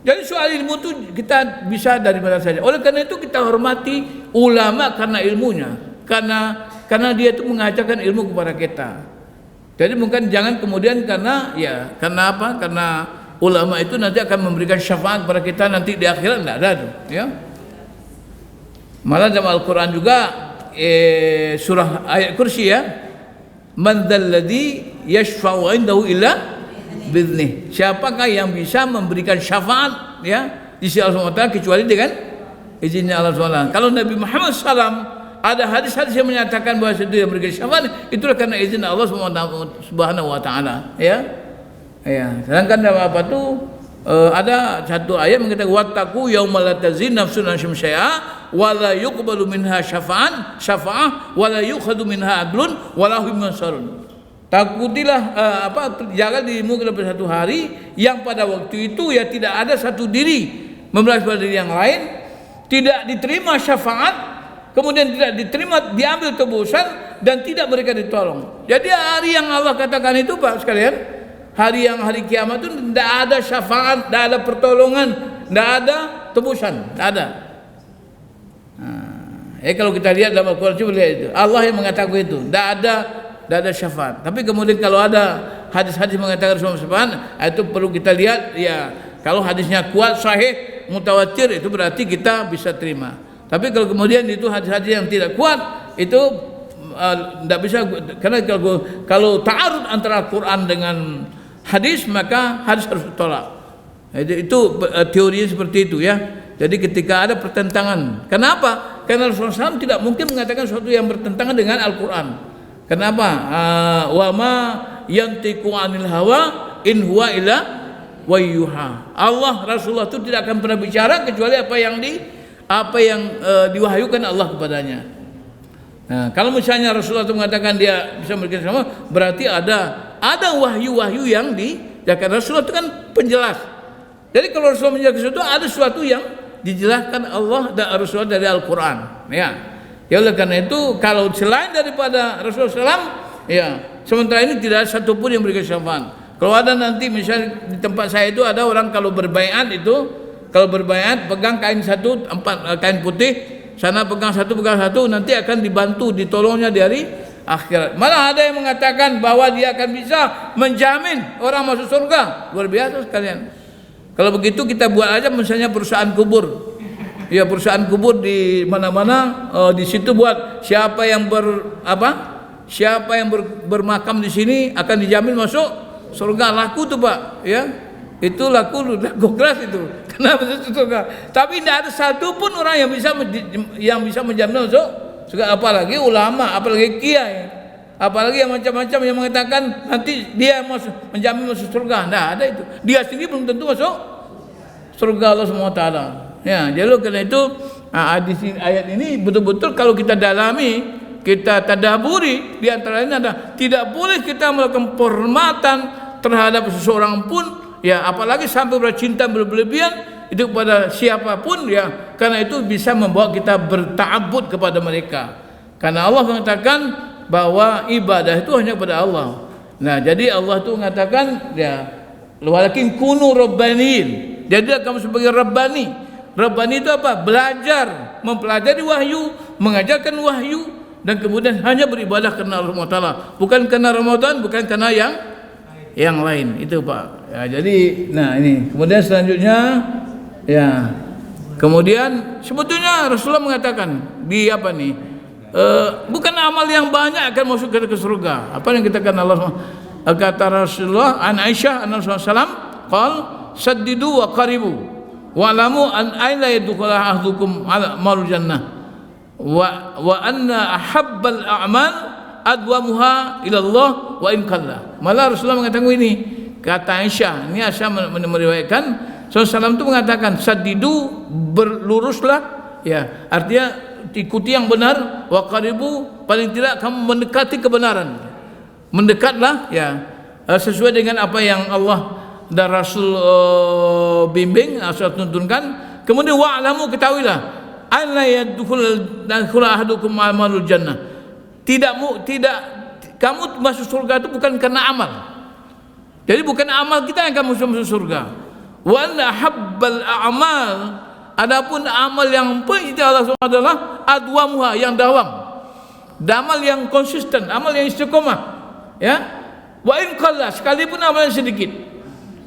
Jadi soal ilmu itu kita bisa dari mana saja. Oleh karena itu kita hormati ulama karena ilmunya. Karena dia itu mengajarkan ilmu kepada kita. Jadi mungkin jangan kemudian karena apa? Karena ulama itu nanti akan memberikan syafaat kepada kita nanti di akhirat, tidak ada tuh, ya. Malah dalam Al-Quran juga surah ayat kursi ya, man dzalladzi yashfa'u 'indahu illa bidznih. Siapakah yang bisa memberikan syafaat ya di sisi Allah SWT kecuali dengan izinnya Allah SWT. Kalau Nabi Muhammad SAW ada hadis-hadis yang menyatakan bahwa itu yang memberikan syafaat, itulah karena izin Allah Subhanahu wa taala, ya. Ya, sedangkan apa tuh ada satu ayat mengatakan wattaqu yaumal la tazin nafsun an syai'a wa la yuqbalu minha syafa'ah wa la yukhadhu minha adlun wa la hum yansarun. Takutilah jaga dirimu kepada satu hari yang pada waktu itu ya tidak ada satu diri membalas pada diri yang lain, tidak diterima syafaat, kemudian tidak diterima diambil tebusan dan tidak mereka ditolong. Jadi hari yang Allah katakan itu Pak sekalian, hari kiamat itu tidak ada syafaat, tidak ada pertolongan, tidak ada tebusan, tidak ada. Kalau kita lihat dalam Al-Quran coba lihat itu, Allah yang mengatakan itu, tidak ada syafaat. Tapi kemudian kalau ada hadis-hadis mengatakan syafaat, itu perlu kita lihat. Ya, kalau hadisnya kuat, sahih, mutawatir, itu berarti kita bisa terima. Tapi kalau kemudian itu hadis-hadis yang tidak kuat, itu tidak bisa, karena kalau ta'arud antara Al-Quran dengan hadis, maka hadis harus ditolak. Itu teorinya seperti itu ya. Jadi ketika ada pertentangan, kenapa? Karena Rasulullah SAW tidak mungkin mengatakan sesuatu yang bertentangan dengan Al-Quran. Kenapa? Wa ma yantiqu 'anil hawa in huwa illa wa yuha. Allah Rasulullah itu tidak akan pernah bicara kecuali apa yang diwahyukan Allah kepadanya. Nah, kalau misalnya Rasulullah itu mengatakan dia bisa memberikan sama, berarti ada wahyu-wahyu yang dijelaskan. Rasulullah itu kan penjelas. Jadi kalau Rasulullah menjelaskan sesuatu, ada sesuatu yang dijelaskan Allah dan Rasulullah dari Al-Quran. Ya oleh karena itu kalau selain daripada Rasulullah SAW, ya sementara ini tidak ada satupun yang berikan syafaat. Kalau ada nanti misalnya di tempat saya itu ada orang kalau berbaiat pegang kain kain putih, sana pegang satu, nanti akan dibantu ditolongnya dari akhirat. Malah ada yang mengatakan bahwa dia akan bisa menjamin orang masuk surga. Luar biasa sekalian. Kalau begitu kita buat aja misalnya perusahaan kubur. Ya, perusahaan kubur di mana-mana, di situ buat siapa yang bermakam di sini akan dijamin masuk surga. Laku tuh Pak, ya. Itu laku keras itu. Kenapa masuk surga? Tapi tidak ada satupun orang yang bisa menjamin masuk surga, apalagi ulama, apalagi kiai, apalagi yang macam-macam yang mengatakan nanti dia menjamin masuk surga. Tidak ada itu. Dia sendiri belum tentu masuk surga Allah SWT. Ya, jadi karena itu ayat ini betul-betul kalau kita dalami, kita tadabburi, di antara ini ada tidak boleh kita melakukan penghormatan terhadap seseorang pun, ya apalagi sampai bercinta berlebihan itu kepada siapapun, ya karena itu bisa membawa kita berta'abbud kepada mereka. Karena Allah mengatakan bahwa ibadah itu hanya kepada Allah. Nah, jadi Allah itu mengatakan ya walakin kunu rabbaniin. Jadi kamu sebagai rabbani. Rabbani itu apa? Belajar, mempelajari wahyu, mengajarkan wahyu, dan kemudian hanya beribadah karena Allah Taala, bukan karena Ramadan, bukan karena yang lain. Itu Pak. Ya, jadi, nah ini. Kemudian selanjutnya, ya. Kemudian sebetulnya Rasulullah mengatakan di apa nih? Bukan amal yang banyak akan masuk ke surga. Apa yang kita katakan Allah? Kata Rasulullah, an Aisyah, an Rasulullah SAW, qal saddidu wa qaribu. Wa'lamu an aina yadkhulu ahdukum ala mal jannah wa anna ahabbal a'mal adwamuha ila Allah wa in qalla. Malah Rasulullah mengatakan ini, kata Aisyah, ini Aisyah meriwayatkan Rasulullah itu mengatakan sadidu, berluruslah, ya artinya ikuti yang benar, wa qaribu, paling tidak kamu mendekati kebenaran, mendekatlah, ya sesuai dengan apa yang Allah dan Rasul bimbing, Rasul tuntunkan. Kemudian wa'lamu, ketahuilah, alla yadkhulu ahadukum amalul jannah. Tidak kamu masuk surga itu bukan karena amal. Jadi bukan amal kita yang kamu masuk surga. Wa anna habbal a'mal, adapun amal yang penting Allah SWT adalah adwamuha, yang dawam. Amal yang konsisten, amal yang istiqomah. Ya. Wa in qalla, sekalipun amal yang sedikit.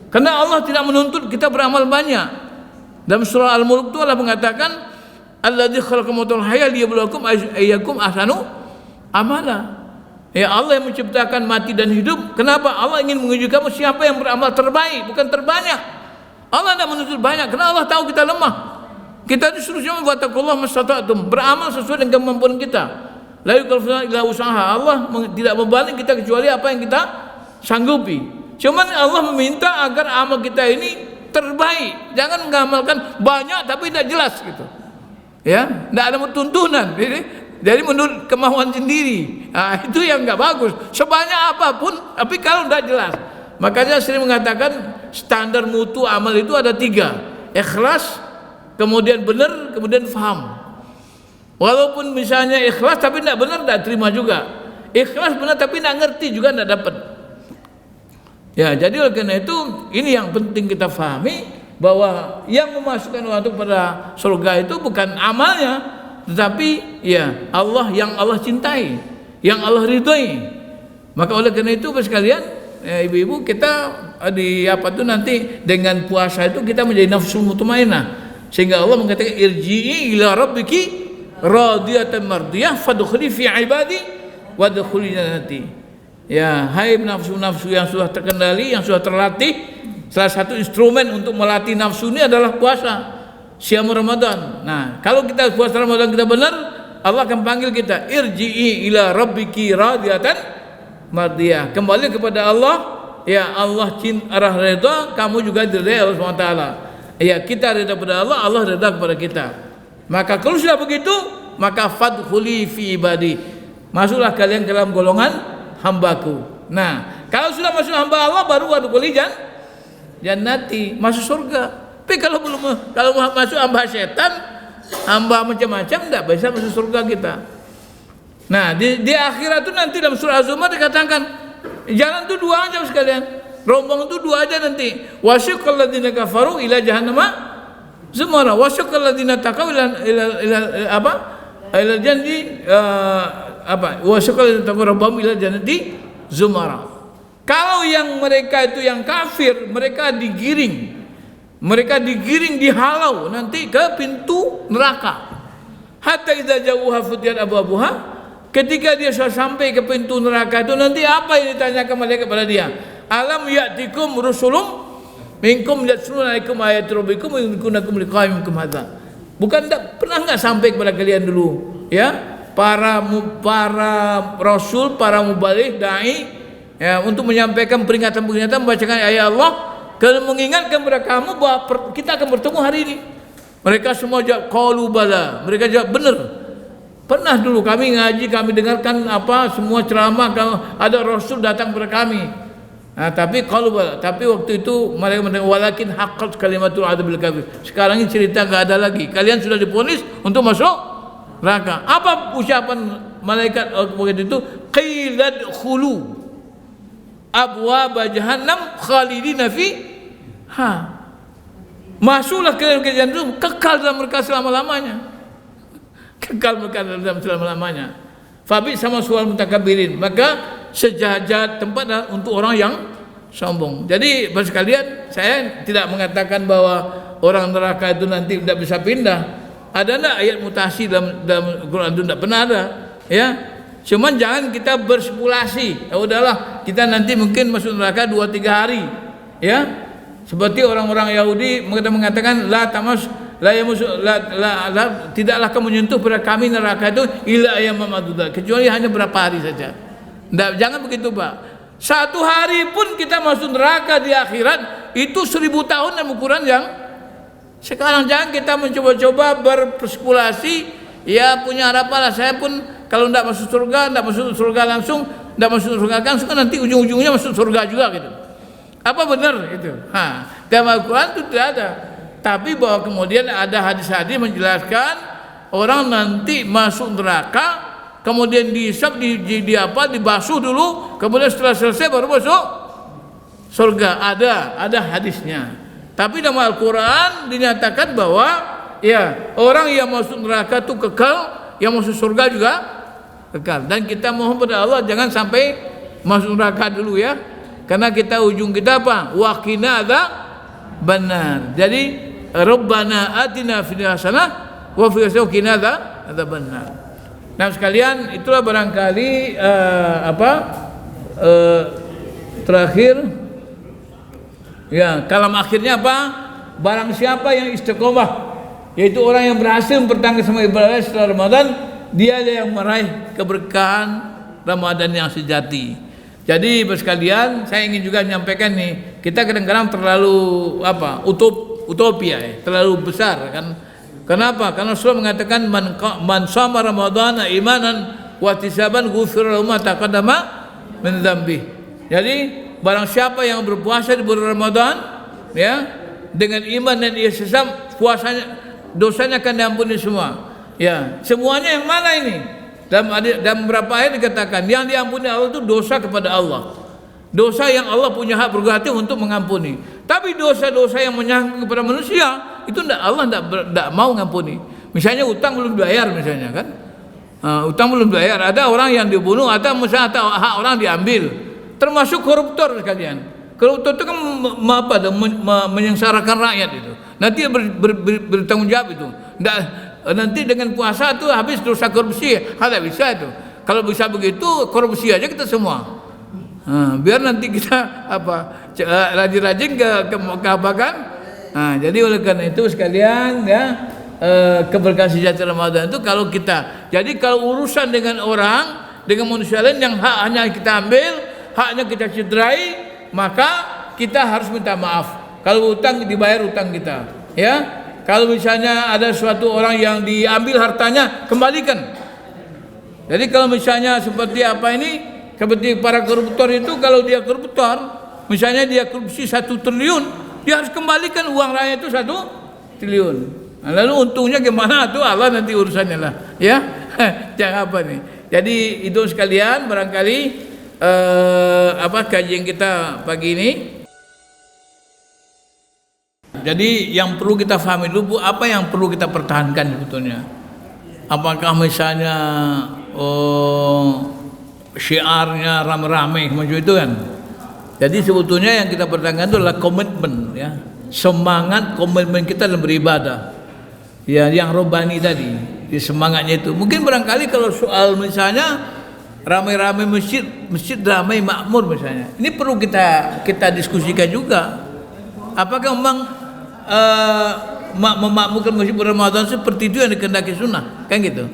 Karena Allah tidak menuntut kita beramal banyak. Dalam surah Al-Mulk itu Allah mengatakan, alladzi khalaqal mauta wal hayata liyabluwakum ayyukum ahsanu amala. Ya, Allah yang menciptakan mati dan hidup. Kenapa? Allah ingin menguji kamu siapa yang beramal terbaik, bukan terbanyak. Allah tidak menuntut banyak karena Allah tahu kita lemah. Kita disuruh cuma wattaqullah mastata'tum, beramal sesuai dengan kemampuan kita. La yukallifu illa wus'aha. Allah tidak membebani kita kecuali apa yang kita sanggupi. Cuman Allah meminta agar amal kita ini terbaik. Jangan mengamalkan banyak tapi tidak jelas gitu. Ya, tidak ada tuntunan. Jadi menurut kemauan sendiri. Nah, itu yang enggak bagus. Sebanyak apapun tapi kalau tidak jelas. Makanya sering mengatakan standar mutu amal itu ada 3. Ikhlas, kemudian benar, kemudian faham. Walaupun misalnya ikhlas tapi tidak benar, tidak terima juga. Ikhlas benar tapi tidak ngerti juga, tidak dapat. Ya, jadi oleh karena itu ini yang penting kita fahami, bahwa yang memasukkan orang itu pada surga itu bukan amalnya, tetapi ya Allah, yang Allah cintai, yang Allah ridhoi. Maka oleh karena itu sekalian, ya, ibu-ibu, kita di apa tuh nanti dengan puasa itu kita menjadi nafsu mutmainnah, sehingga Allah mengatakan irji'i ila rabbiki radiyatan mardiyah fadkhuli fi ibadi wadkhuli jannati. Ya, hai nafsu-nafsu yang sudah terkendali, yang sudah terlatih. Salah satu instrumen untuk melatih nafsu ini adalah puasa, siam Ramadan. Nah, kalau kita puasa Ramadan kita benar, Allah akan panggil kita, irji'i ila rabbiki radiyatan mardiyah. Kembali kepada Allah ya Allah arah redha, kamu juga diridai Allah SWT. Ya, kita redha kepada Allah, Allah redha kepada kita. Maka kalau sudah begitu, maka fadkhuli fi ibadi, masuklah kalian ke dalam golongan hambaku. Nah, kalau sudah masuk hamba Allah, baru wadkhuli jannati, masuk surga. Tapi kalau belum, kalau masuk hamba setan, hamba macam-macam, tidak bisa masuk surga kita. Nah, di akhirat itu nanti dalam surah Az-Zumar dikatakan, jalan itu dua aja sekalian, rombongan itu dua aja nanti. Wasyaqal ladzina kafaru ila jahannama zumara, wasyaqal ladzina taqaw ila apa? Ila janni wasyaqal ladzina taqaw rabbahum ila jannati zumara. Kalau yang mereka itu yang kafir, mereka digiring, dihalau nanti ke pintu neraka. Hatta idza jauha futiyat abwabuha, ketika dia sudah sampai ke pintu neraka itu, nanti apa yang ditanyakan malaikat kepada dia? Alam ya'tikum rusulum minkum yatluna alaikum ayati rabbikum wa yunzirunakum liqa'a minkum hadza. Bukan pernah enggak sampai kepada kalian dulu, ya, para rasul, para mubaligh, dai, ya, untuk menyampaikan peringatan-peringatan, membacakan ayat Allah, kalau mengingatkan kepada kamu bahwa kita akan bertemu hari ini. Mereka semua jawab qalu bala, mereka jawab benar. Pernah dulu kami ngaji, kami dengarkan semua ceramah, ada rasul datang kepada kami. Nah, tapi waktu itu mereka mengatakan walakin haqqat kalimatul adzabil kafir. Sekarang ini cerita enggak ada lagi. Kalian sudah divonis untuk masuk neraka. Apa ucapan malaikat waktu itu? Qilad khulu abwaab jahannam khalidina fiha. Masuklah kalian ke jahannam, kekal dalam mereka selama-lamanya. Kekal mereka dalam selama-lamanya. Fabi sama sual mutakabbirin, maka sejahat tempat untuk orang yang sombong. Jadi bagi sekalian, saya tidak mengatakan bahwa orang neraka itu nanti tidak bisa pindah. Ada enggak ayat mutasi dalam Quran itu? Tidak pernah ada, ya. Cuman jangan kita berspekulasi. Ya udahlah, kita nanti mungkin masuk neraka 2-3 hari, ya. Seperti orang-orang Yahudi mengatakan tidaklah kamu menyentuh pada kami neraka itu illa ayyaman ma'dudat, kecuali hanya berapa hari saja. Jangan begitu, Pak. 1 hari pun kita masuk neraka di akhirat itu 1000 tahun dan ukuran yang sekarang. Jangan kita mencoba-coba berspekulasi, ya punya harapan lah, saya pun kalau tidak masuk surga langsung, tidak masuk surga langsung, nanti ujung-ujungnya masuk surga juga gitu. Apa benar itu? Dalam Al-Quran itu tidak ada. Tapi bahwa kemudian ada hadis-hadis menjelaskan orang nanti masuk neraka, kemudian dihisab, dibasuh dulu, kemudian setelah selesai baru masuk surga. Ada hadisnya. Tapi dalam Al-Quran dinyatakan bahwa ya orang yang masuk neraka itu kekal, yang masuk surga juga kekal. Dan kita mohon pada Allah jangan sampai masuk neraka dulu, ya. Karena ujung kita apa? Wa qina adzabannar. Jadi Rabbana atina fid hasanah wa fil akhirati qina adzabannar. Nah sekalian, itulah barangkali terakhir, ya, kalam akhirnya apa? Barang siapa yang istiqomah, yaitu orang yang berhasil mempertahankan semua ibadah setelah Ramadan, dia yang meraih keberkahan Ramadan yang sejati. Jadi sekalian, saya ingin juga menyampaikan nih, kita kadang-kadang terlalu utopia, terlalu besar kan. Kenapa? Karena Rasulullah mengatakan man shama ramadhana imanan wa ihtisaban ghufira lahu ma taqaddama min dzambi. Jadi barang siapa yang berpuasa di bulan Ramadan, ya, dengan iman dan ihtisab, puasanya, dosanya akan diampuni semua. Ya, semuanya yang mana ini? Dalam beberapa ayat dikatakan yang diampuni Allah itu dosa kepada Allah, dosa yang Allah punya hak prerogatif untuk mengampuni. Tapi dosa-dosa yang menyangkut kepada manusia itu Allah tidak mau mengampuni. Misalnya utang belum dibayar, misalnya kan, utang belum dibayar, ada orang yang dibunuh, atau misalnya hak orang diambil, termasuk koruptor sekalian. Koruptor itu kan menyengsarakan rakyat itu. Nanti bertanggung jawab itu. Nanti dengan puasa itu habis dosa korupsi, tidak bisa itu. Kalau bisa begitu, korupsi aja kita semua. Biar nanti kita rajin-rajin ke apa kan. Jadi oleh karena itu sekalian, ya, keberkahan sejati Ramadan itu kalau kita, jadi kalau urusan dengan orang, dengan manusia lain yang hak hanya kita ambil, haknya kita cederai, maka kita harus minta maaf. Kalau utang, dibayar utang kita, ya. Kalau misalnya ada suatu orang yang diambil hartanya, kembalikan. Jadi kalau misalnya seperti apa ini, seperti para koruptor itu, kalau dia koruptor, misalnya dia korupsi 1 triliun, dia harus kembalikan uang rakyat itu 1 triliun. Nah, lalu untungnya gimana tuh, Allah nanti urusannya lah, ya. Jangan apa nih. Jadi itu sekalian barangkali kajian kita pagi ini. Jadi yang perlu kita pahami dulu, Bu, apa yang perlu kita pertahankan sebetulnya? Apakah misalnya syiarnya rame-rame macam itu kan? Jadi sebetulnya yang kita pertahankan itu adalah komitmen, ya. Semangat komitmen kita dalam beribadah. Ya, yang robani tadi, di semangatnya itu. Mungkin barangkali kalau soal misalnya ramai-ramai masjid ramai makmur misalnya, ini perlu kita diskusikan juga. Apakah memang memakmurkan masjid bulan Ramadan seperti itu yang dikehendaki sunnah, kan gitu?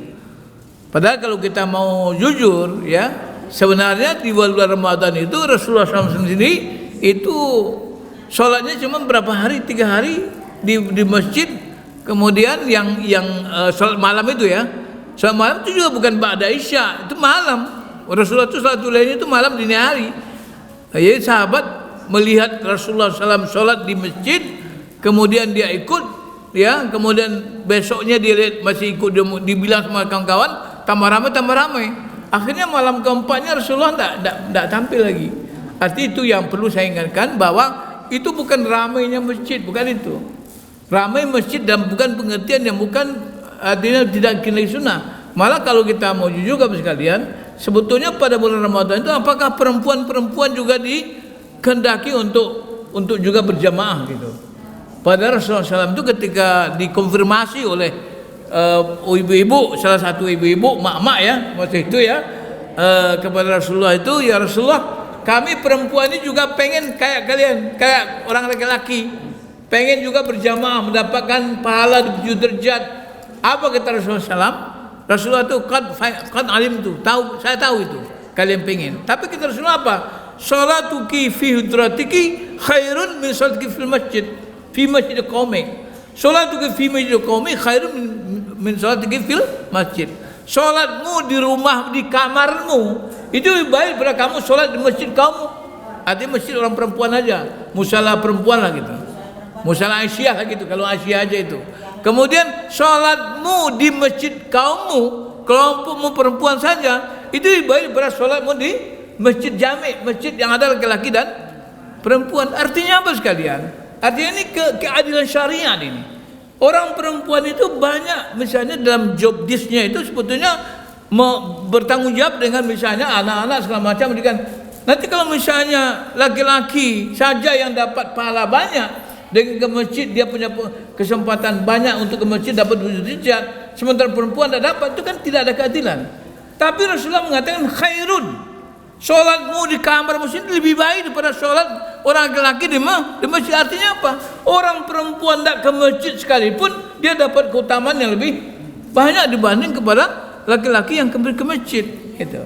Padahal kalau kita mau jujur, ya, sebenarnya di bulan Ramadan itu Rasulullah SAW sendiri itu sholatnya cuma berapa hari, 3 hari di masjid. Kemudian yang sholat malam itu, ya, sholat malam itu juga bukan ba'da isya, itu malam. Rasulullah itu sholat lainnya itu malam, dini hari. Jadi sahabat melihat Rasulullah SAW sholat di masjid, kemudian dia ikut, ya, kemudian besoknya dia lihat masih ikut, dia dibilang sama kawan-kawan, tambah ramai. Akhirnya malam keempatnya Rasulullah tidak tampil lagi. Arti itu yang perlu saya ingatkan, bahwa itu bukan ramainya masjid, bukan itu. Ramai masjid dan bukan pengertian yang bukan artinya tidak kena sunnah. Malah kalau kita mau jujur kepada sekalian, sebetulnya pada bulan Ramadan itu apakah perempuan juga dikehendaki untuk juga berjamaah gitu. Pada Rasulullah SAW itu ketika dikonfirmasi oleh ibu-ibu, salah satu ibu-ibu, mak-mak, ya, waktu itu, ya, kepada Rasulullah itu, ya Rasulullah, kami perempuan ini juga pengen kayak kalian, kayak orang laki-laki, pengen juga berjamaah mendapatkan pahala 7 derajat. Apa kata Rasulullah SAW? Rasulullah itu kan alim itu, saya tahu itu kalian pengen. Tapi kata Rasulullah apa? Salatuki fi hudratiki khairun min salatiki fil masjid, fi masjid qaumi. Salatuki fi masjid qaumi khairun min salatiki fil masjid. Salatmu di rumah, di kamarmu, itu lebih baik daripada kamu salat di masjid kamu. Artinya masjid orang perempuan aja, musala perempuan lah gitu. Musala Aisyah lah gitu, kalau Aisyah aja itu. Kemudian sholatmu di masjid kaummu, kelompokmu perempuan saja, itu lebih baik daripada sholatmu di masjid jami', masjid yang ada laki-laki dan perempuan. Artinya apa sekalian? Artinya ini keadilan syariat ini. Orang perempuan itu banyak misalnya dalam job disknya itu sebetulnya bertanggung jawab dengan misalnya anak-anak segala macam. Nanti kalau misalnya laki-laki saja yang dapat pahala banyak, dengan ke masjid dia punya kesempatan banyak untuk ke masjid dapat 7 derajat, sementara perempuan tidak dapat, itu kan tidak ada keadilan. Tapi Rasulullah mengatakan khairun, sholatmu di kamar masjid lebih baik daripada sholat orang laki-laki di masjid. Artinya apa? Orang perempuan tidak ke masjid sekalipun dia dapat keutamaan yang lebih banyak dibanding kepada laki-laki yang ke masjid gitu.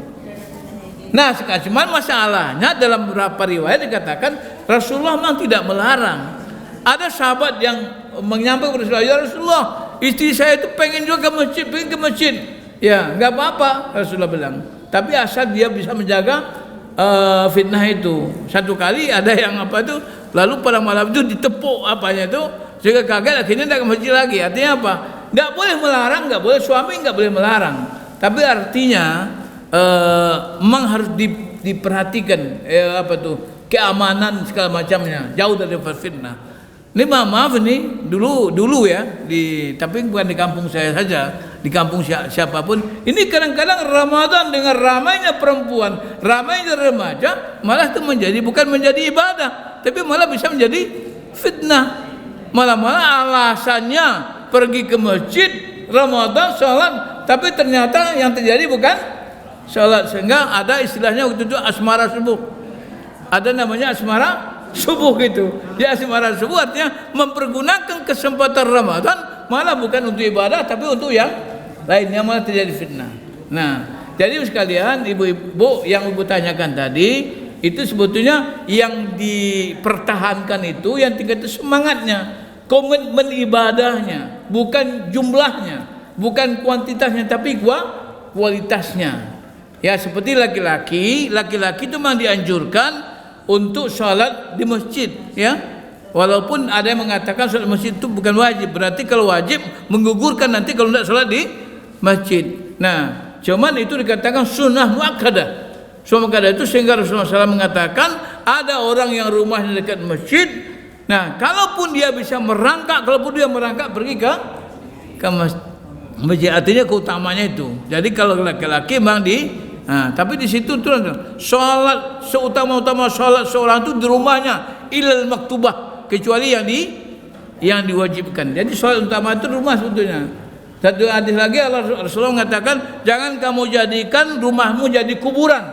Nah, cuman masalahnya dalam beberapa riwayat dikatakan Rasulullah memang tidak melarang. Ada sahabat yang menyampaikan kepada Rasulullah, ya Rasulullah, istri saya itu pengen juga ke masjid. Ya, enggak apa-apa, Rasulullah bilang. Tapi asal dia bisa menjaga fitnah itu. Satu kali ada yang lalu pada malam itu ditepuk apanya itu, sehingga kaget, akhirnya tidak ke masjid lagi. Artinya apa? Enggak boleh melarang, enggak boleh, suami enggak boleh melarang. Tapi artinya memang harus diperhatikan keamanan segala macamnya, jauh dari fitnah. Ini maaf ini dulu ya, tapi bukan di kampung saya saja, di kampung siapapun. Ini kadang-kadang Ramadan dengan ramainya perempuan, ramainya remaja, malah itu bukan menjadi ibadah, tapi malah bisa menjadi fitnah. Malah alasannya pergi ke masjid Ramadan sholat, tapi ternyata yang terjadi bukan sholat. Sehingga ada istilahnya waktu itu asmara subuh, ada namanya asmara subuh gitu. Ya, asmara subuh artinya mempergunakan kesempatan Ramadan malah bukan untuk ibadah tapi untuk yang lainnya, malah terjadi fitnah. Nah, jadi sekalian ibu-ibu yang ibu tanyakan tadi, Itu sebetulnya yang dipertahankan itu yang tingkat itu semangatnya, komitmen ibadahnya, bukan jumlahnya, bukan kuantitasnya, tapi kualitasnya. Ya, seperti laki-laki itu memang dianjurkan untuk sholat di masjid, ya. Walaupun ada yang mengatakan sholat masjid itu bukan wajib, berarti kalau wajib menggugurkan nanti kalau tidak sholat di masjid. Nah, cuman itu dikatakan sunnah muakkadah. Sunnah muakkadah itu sehingga Rasulullah SAW mengatakan ada orang yang rumahnya dekat masjid. Nah, kalaupun dia bisa merangkak, pergi ke masjid, artinya keutamanya itu. Jadi kalau laki-laki memang tapi di situ tuh sholat seutama-utama sholat seorang itu di rumahnya ilal maktubah, kecuali yang diwajibkan. Jadi sholat utama itu rumah sebetulnya. Satu hadis lagi Rasulullah mengatakan, jangan kamu jadikan rumahmu jadi kuburan.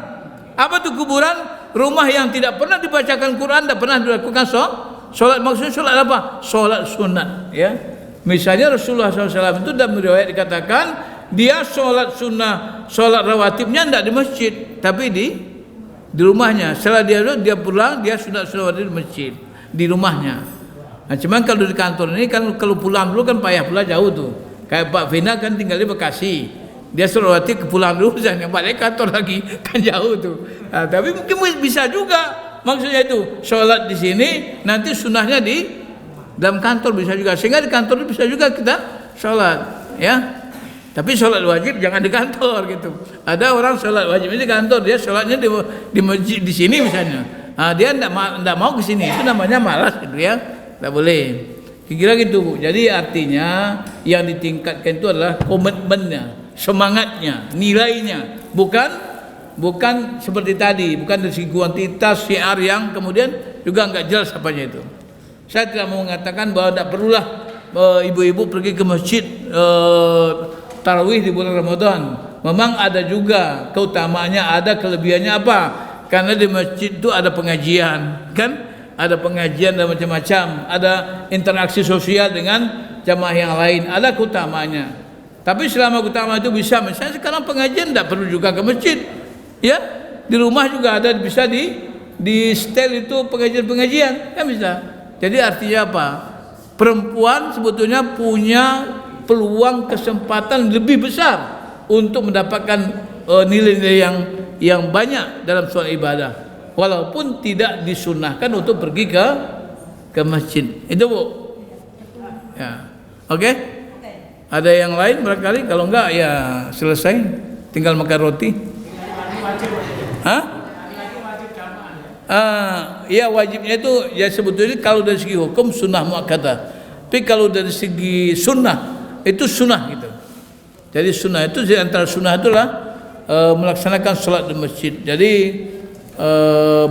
Apa tuh kuburan? Rumah yang tidak pernah dibacakan Quran, tidak pernah dilakukan sholat. Maksudnya sholat apa? Sholat sunat, ya. Misalnya Rasulullah SAW itu dalam riwayat dikatakan dia sholat sunnah, sholat rawatibnya tidak di masjid, tapi di rumahnya. Setelah dia pulang, dia sunat rawatib di masjid, di rumahnya. Nah, cuman kalau di kantor ini kan kalau pulang dulu kan payah pula, jauh tuh. Kayak Pak Vina kan tinggal di Bekasi, dia sholat rawatib pulang dulu, jangan balik kantor lagi, kan jauh tuh. Nah, tapi mungkin bisa juga, maksudnya itu sholat di sini, nanti sunnahnya di dalam kantor bisa juga, sehingga di kantor bisa juga kita sholat, ya. Tapi sholat wajib jangan di kantor gitu. Ada orang sholat wajib di kantor, dia sholatnya di masjid di sini misalnya. Nah, dia tidak mau ke sini, itu namanya malas gitu, ya. Tidak boleh. Kira gitu. Jadi artinya yang ditingkatkan itu adalah komitmennya, semangatnya, nilainya, bukan seperti tadi, bukan dari segi kuantitas syiar yang kemudian juga enggak jelas apanya itu. Saya tidak mau mengatakan bahwa tidak perlulah ibu-ibu pergi ke masjid tarawih di bulan Ramadan. Memang ada juga keutamaannya, ada kelebihannya apa? Karena di masjid itu ada pengajian, kan? Ada pengajian dan macam-macam, ada interaksi sosial dengan jamaah yang lain, ada keutamaannya. Tapi selama keutamaan itu bisa, misalnya sekarang pengajian tidak perlu juga ke masjid, ya, di rumah juga ada, bisa di setel itu pengajian-pengajian, kan bisa. Jadi artinya apa? Perempuan sebetulnya punya peluang kesempatan lebih besar untuk mendapatkan nilai-nilai yang banyak dalam soal ibadah, walaupun tidak disunahkan untuk pergi ke masjid. Itu Bu. Ya. Oke? Ada yang lain barangkali? Kalau enggak ya selesai, tinggal makan roti. Hah? Ya wajibnya itu ya sebetulnya kalau dari segi hukum sunnah muakkadah. Tapi kalau dari segi sunnah itu sunnah gitu. Jadi sunnah itu di antara sunnah itulah melaksanakan sholat di masjid. Jadi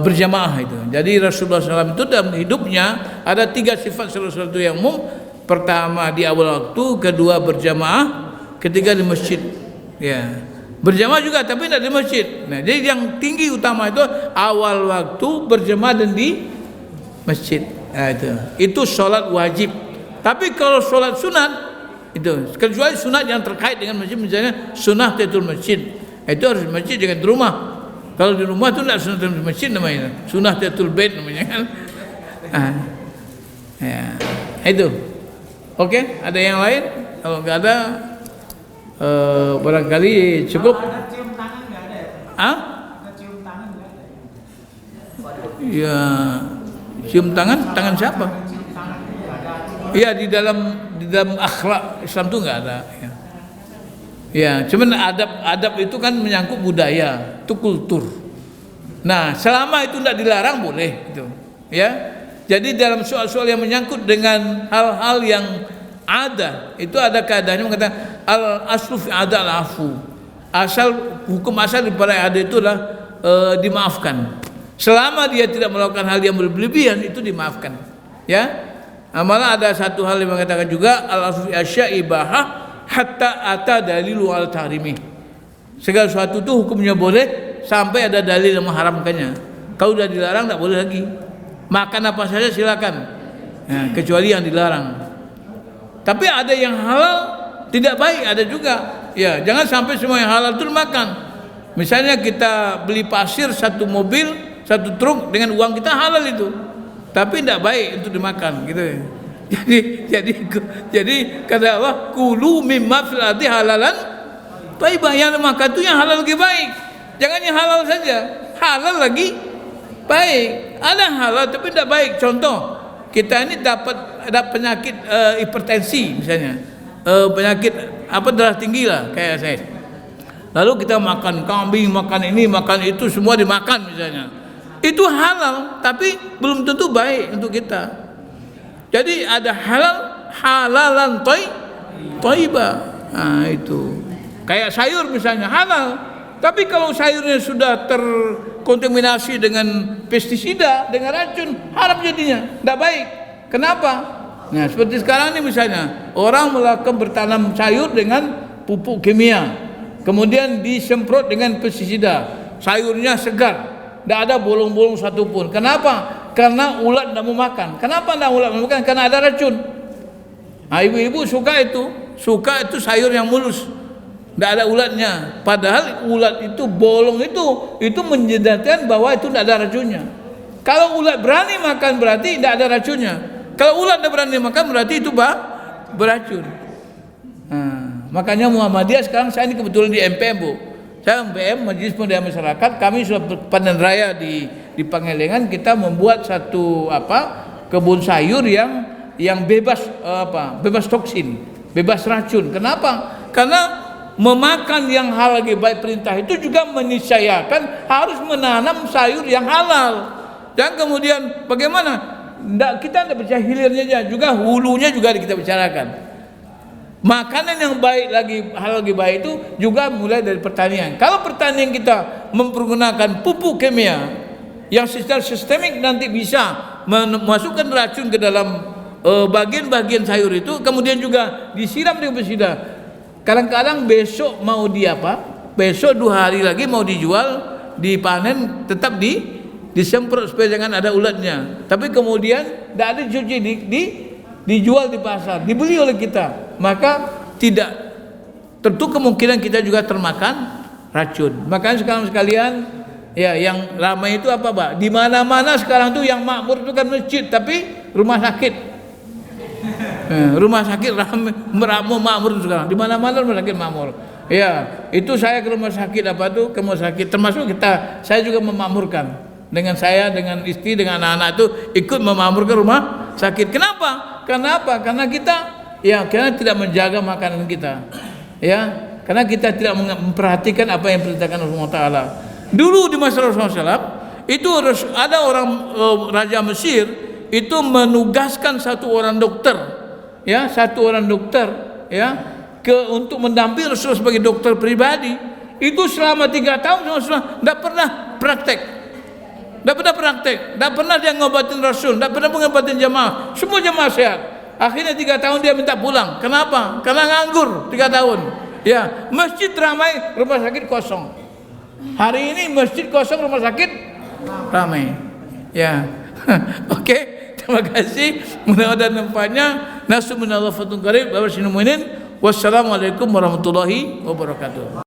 berjamaah itu. Jadi Rasulullah SAW itu dalam hidupnya ada 3 sifat Rasulullah itu yang umum. Pertama di awal waktu, kedua berjamaah, ketiga di masjid. Ya, berjamaah juga tapi tidak di masjid. Nah, jadi yang tinggi utama itu awal waktu, berjamaah dan di masjid. Nah, itu sholat wajib. Tapi kalau sholat sunat itu kecuali sunat yang terkait dengan masjid, misalnya sunnah tahiyatul masjid, itu harus di masjid, jangan di rumah. Kalau di rumah itu tidak sunnah tahiyatul masjid namanya, sunnah tahiyatul bait namanya kan. Ya, itu. Oke, ada yang lain? Kalau nggak ada, barangkali cukup. Ada cium tangan nggak ada ya? Ada cium tangan nggak ada? Ya, cium tangan siapa? Iya, di dalam akhlak Islam itu nggak ada. Ya, cuman adab itu kan menyangkut budaya, itu kultur. Nah, selama itu tidak dilarang boleh, gitu. Ya. Jadi dalam soal-soal yang menyangkut dengan hal-hal yang ada, itu ada keadaannya mengatakan al aslu fi ada al afu. Hukum asal daripada ada itulah dimaafkan. Selama dia tidak melakukan hal yang berlebihan itu dimaafkan. Ya. Malah ada satu hal yang mengatakan juga al aslu fi asya'i ibahah hatta ata dalilu al tahrimi. Segala sesuatu itu hukumnya boleh sampai ada dalil yang mengharamkannya. Kalau sudah dilarang tak boleh lagi. Makan apa saja silakan, nah, kecuali yang dilarang. Tapi ada yang halal tidak baik, ada juga. Ya, jangan sampai semua yang halal itu dimakan. Misalnya kita beli pasir 1 mobil satu truk dengan uang kita halal itu, tapi tidak baik untuk dimakan gitu. Jadi kata Allah, kulu mimma fil ardi halalan thayyibah, yang makan itu yang halal lebih baik, jangan yang halal saja, halal lagi baik. Ada halal tapi tidak baik. Contoh, kita ini ada penyakit hipertensi misalnya, penyakit darah tinggi lah kayak saya. Lalu kita makan kambing, makan ini, makan itu, semua dimakan misalnya. Itu halal, tapi belum tentu baik untuk kita. Jadi ada halalan thayyibah. Nah, itu. Kayak sayur misalnya halal, tapi kalau sayurnya sudah terkontaminasi dengan pestisida, dengan racun, haram jadinya, tidak baik. Kenapa? Nah, seperti sekarang ini misalnya, orang melakukan bertanam sayur dengan pupuk kimia, kemudian disemprot dengan pestisida, sayurnya segar, tidak ada bolong-bolong satupun. Kenapa? Karena ulat tidak mau makan. Kenapa tidak ulat mau makan? Karena ada racun. Nah, ibu-ibu suka itu sayur yang mulus, tidak ada ulatnya. Padahal ulat itu, bolong itu menjadikan bahwa itu tidak ada racunnya. Kalau ulat berani makan berarti tidak ada racunnya. Kalau ulat tidak berani makan berarti itu beracun. Nah, makanya Muhammadiyah sekarang, saya ini kebetulan di MPM, Bu. Saya MPM, Majelis Pemuda Masyarakat, kami sudah panen raya di Pangalengan. Kita membuat satu kebun sayur yang bebas bebas toksin, bebas racun. Kenapa? Karena memakan yang halal lebih baik, perintah itu juga meniscayakan harus menanam sayur yang halal. Dan kemudian bagaimana? Kita tidak bicara hilirnya aja, juga hulunya juga kita bicarakan. Makanan yang baik lagi, halal lagi baik itu juga mulai dari pertanian. Kalau pertanian kita mempergunakan pupuk kimia yang secara sistemik nanti bisa memasukkan racun ke dalam bagian-bagian sayur itu, kemudian juga disiram dengan pestisida. Kadang-kadang besok mau besok 2 hari lagi mau dijual, dipanen, tetap disemprot supaya jangan ada ulatnya. Tapi kemudian tidak ada dicuci, dijual di pasar, dibeli oleh kita, maka tidak tentu kemungkinan kita juga termakan racun. Makanya sekarang sekalian, ya, yang ramai itu apa, Pak? Di mana-mana sekarang tuh yang makmur itu kan masjid, tapi rumah sakit. Rumah sakit ramai, makmur sekarang. Di mana-mana rumah sakit makmur. Ya, itu saya ke rumah sakit ke rumah sakit, termasuk saya juga memakmurkan. Dengan saya, dengan istri, dengan anak-anak itu ikut memakmurkan rumah sakit. Kenapa? Karena kita tidak menjaga makanan kita. Ya, karena kita tidak memperhatikan apa yang diperintahkan Rasulullah Taala. Dulu di masa Rasulullah SAW itu ada orang raja Mesir itu menugaskan satu orang dokter untuk mendampingi Rasulullah sebagai dokter pribadi. Itu selama 3 tahun Rasulullah tidak pernah praktek. Tidak pernah dia ngobatin Rasul, tidak pernah mengobatin jamaah. Semua jamaah sehat. Akhirnya 3 tahun dia minta pulang. Kenapa? Karena nganggur 3 tahun. Ya, masjid ramai, rumah sakit kosong. Hari ini masjid kosong, rumah sakit ramai. Ya, oke. Terima kasih. Mudah-mudahan nampaknya. Nasu minallah fatun qarib. Wassalamualaikum warahmatullahi wabarakatuh.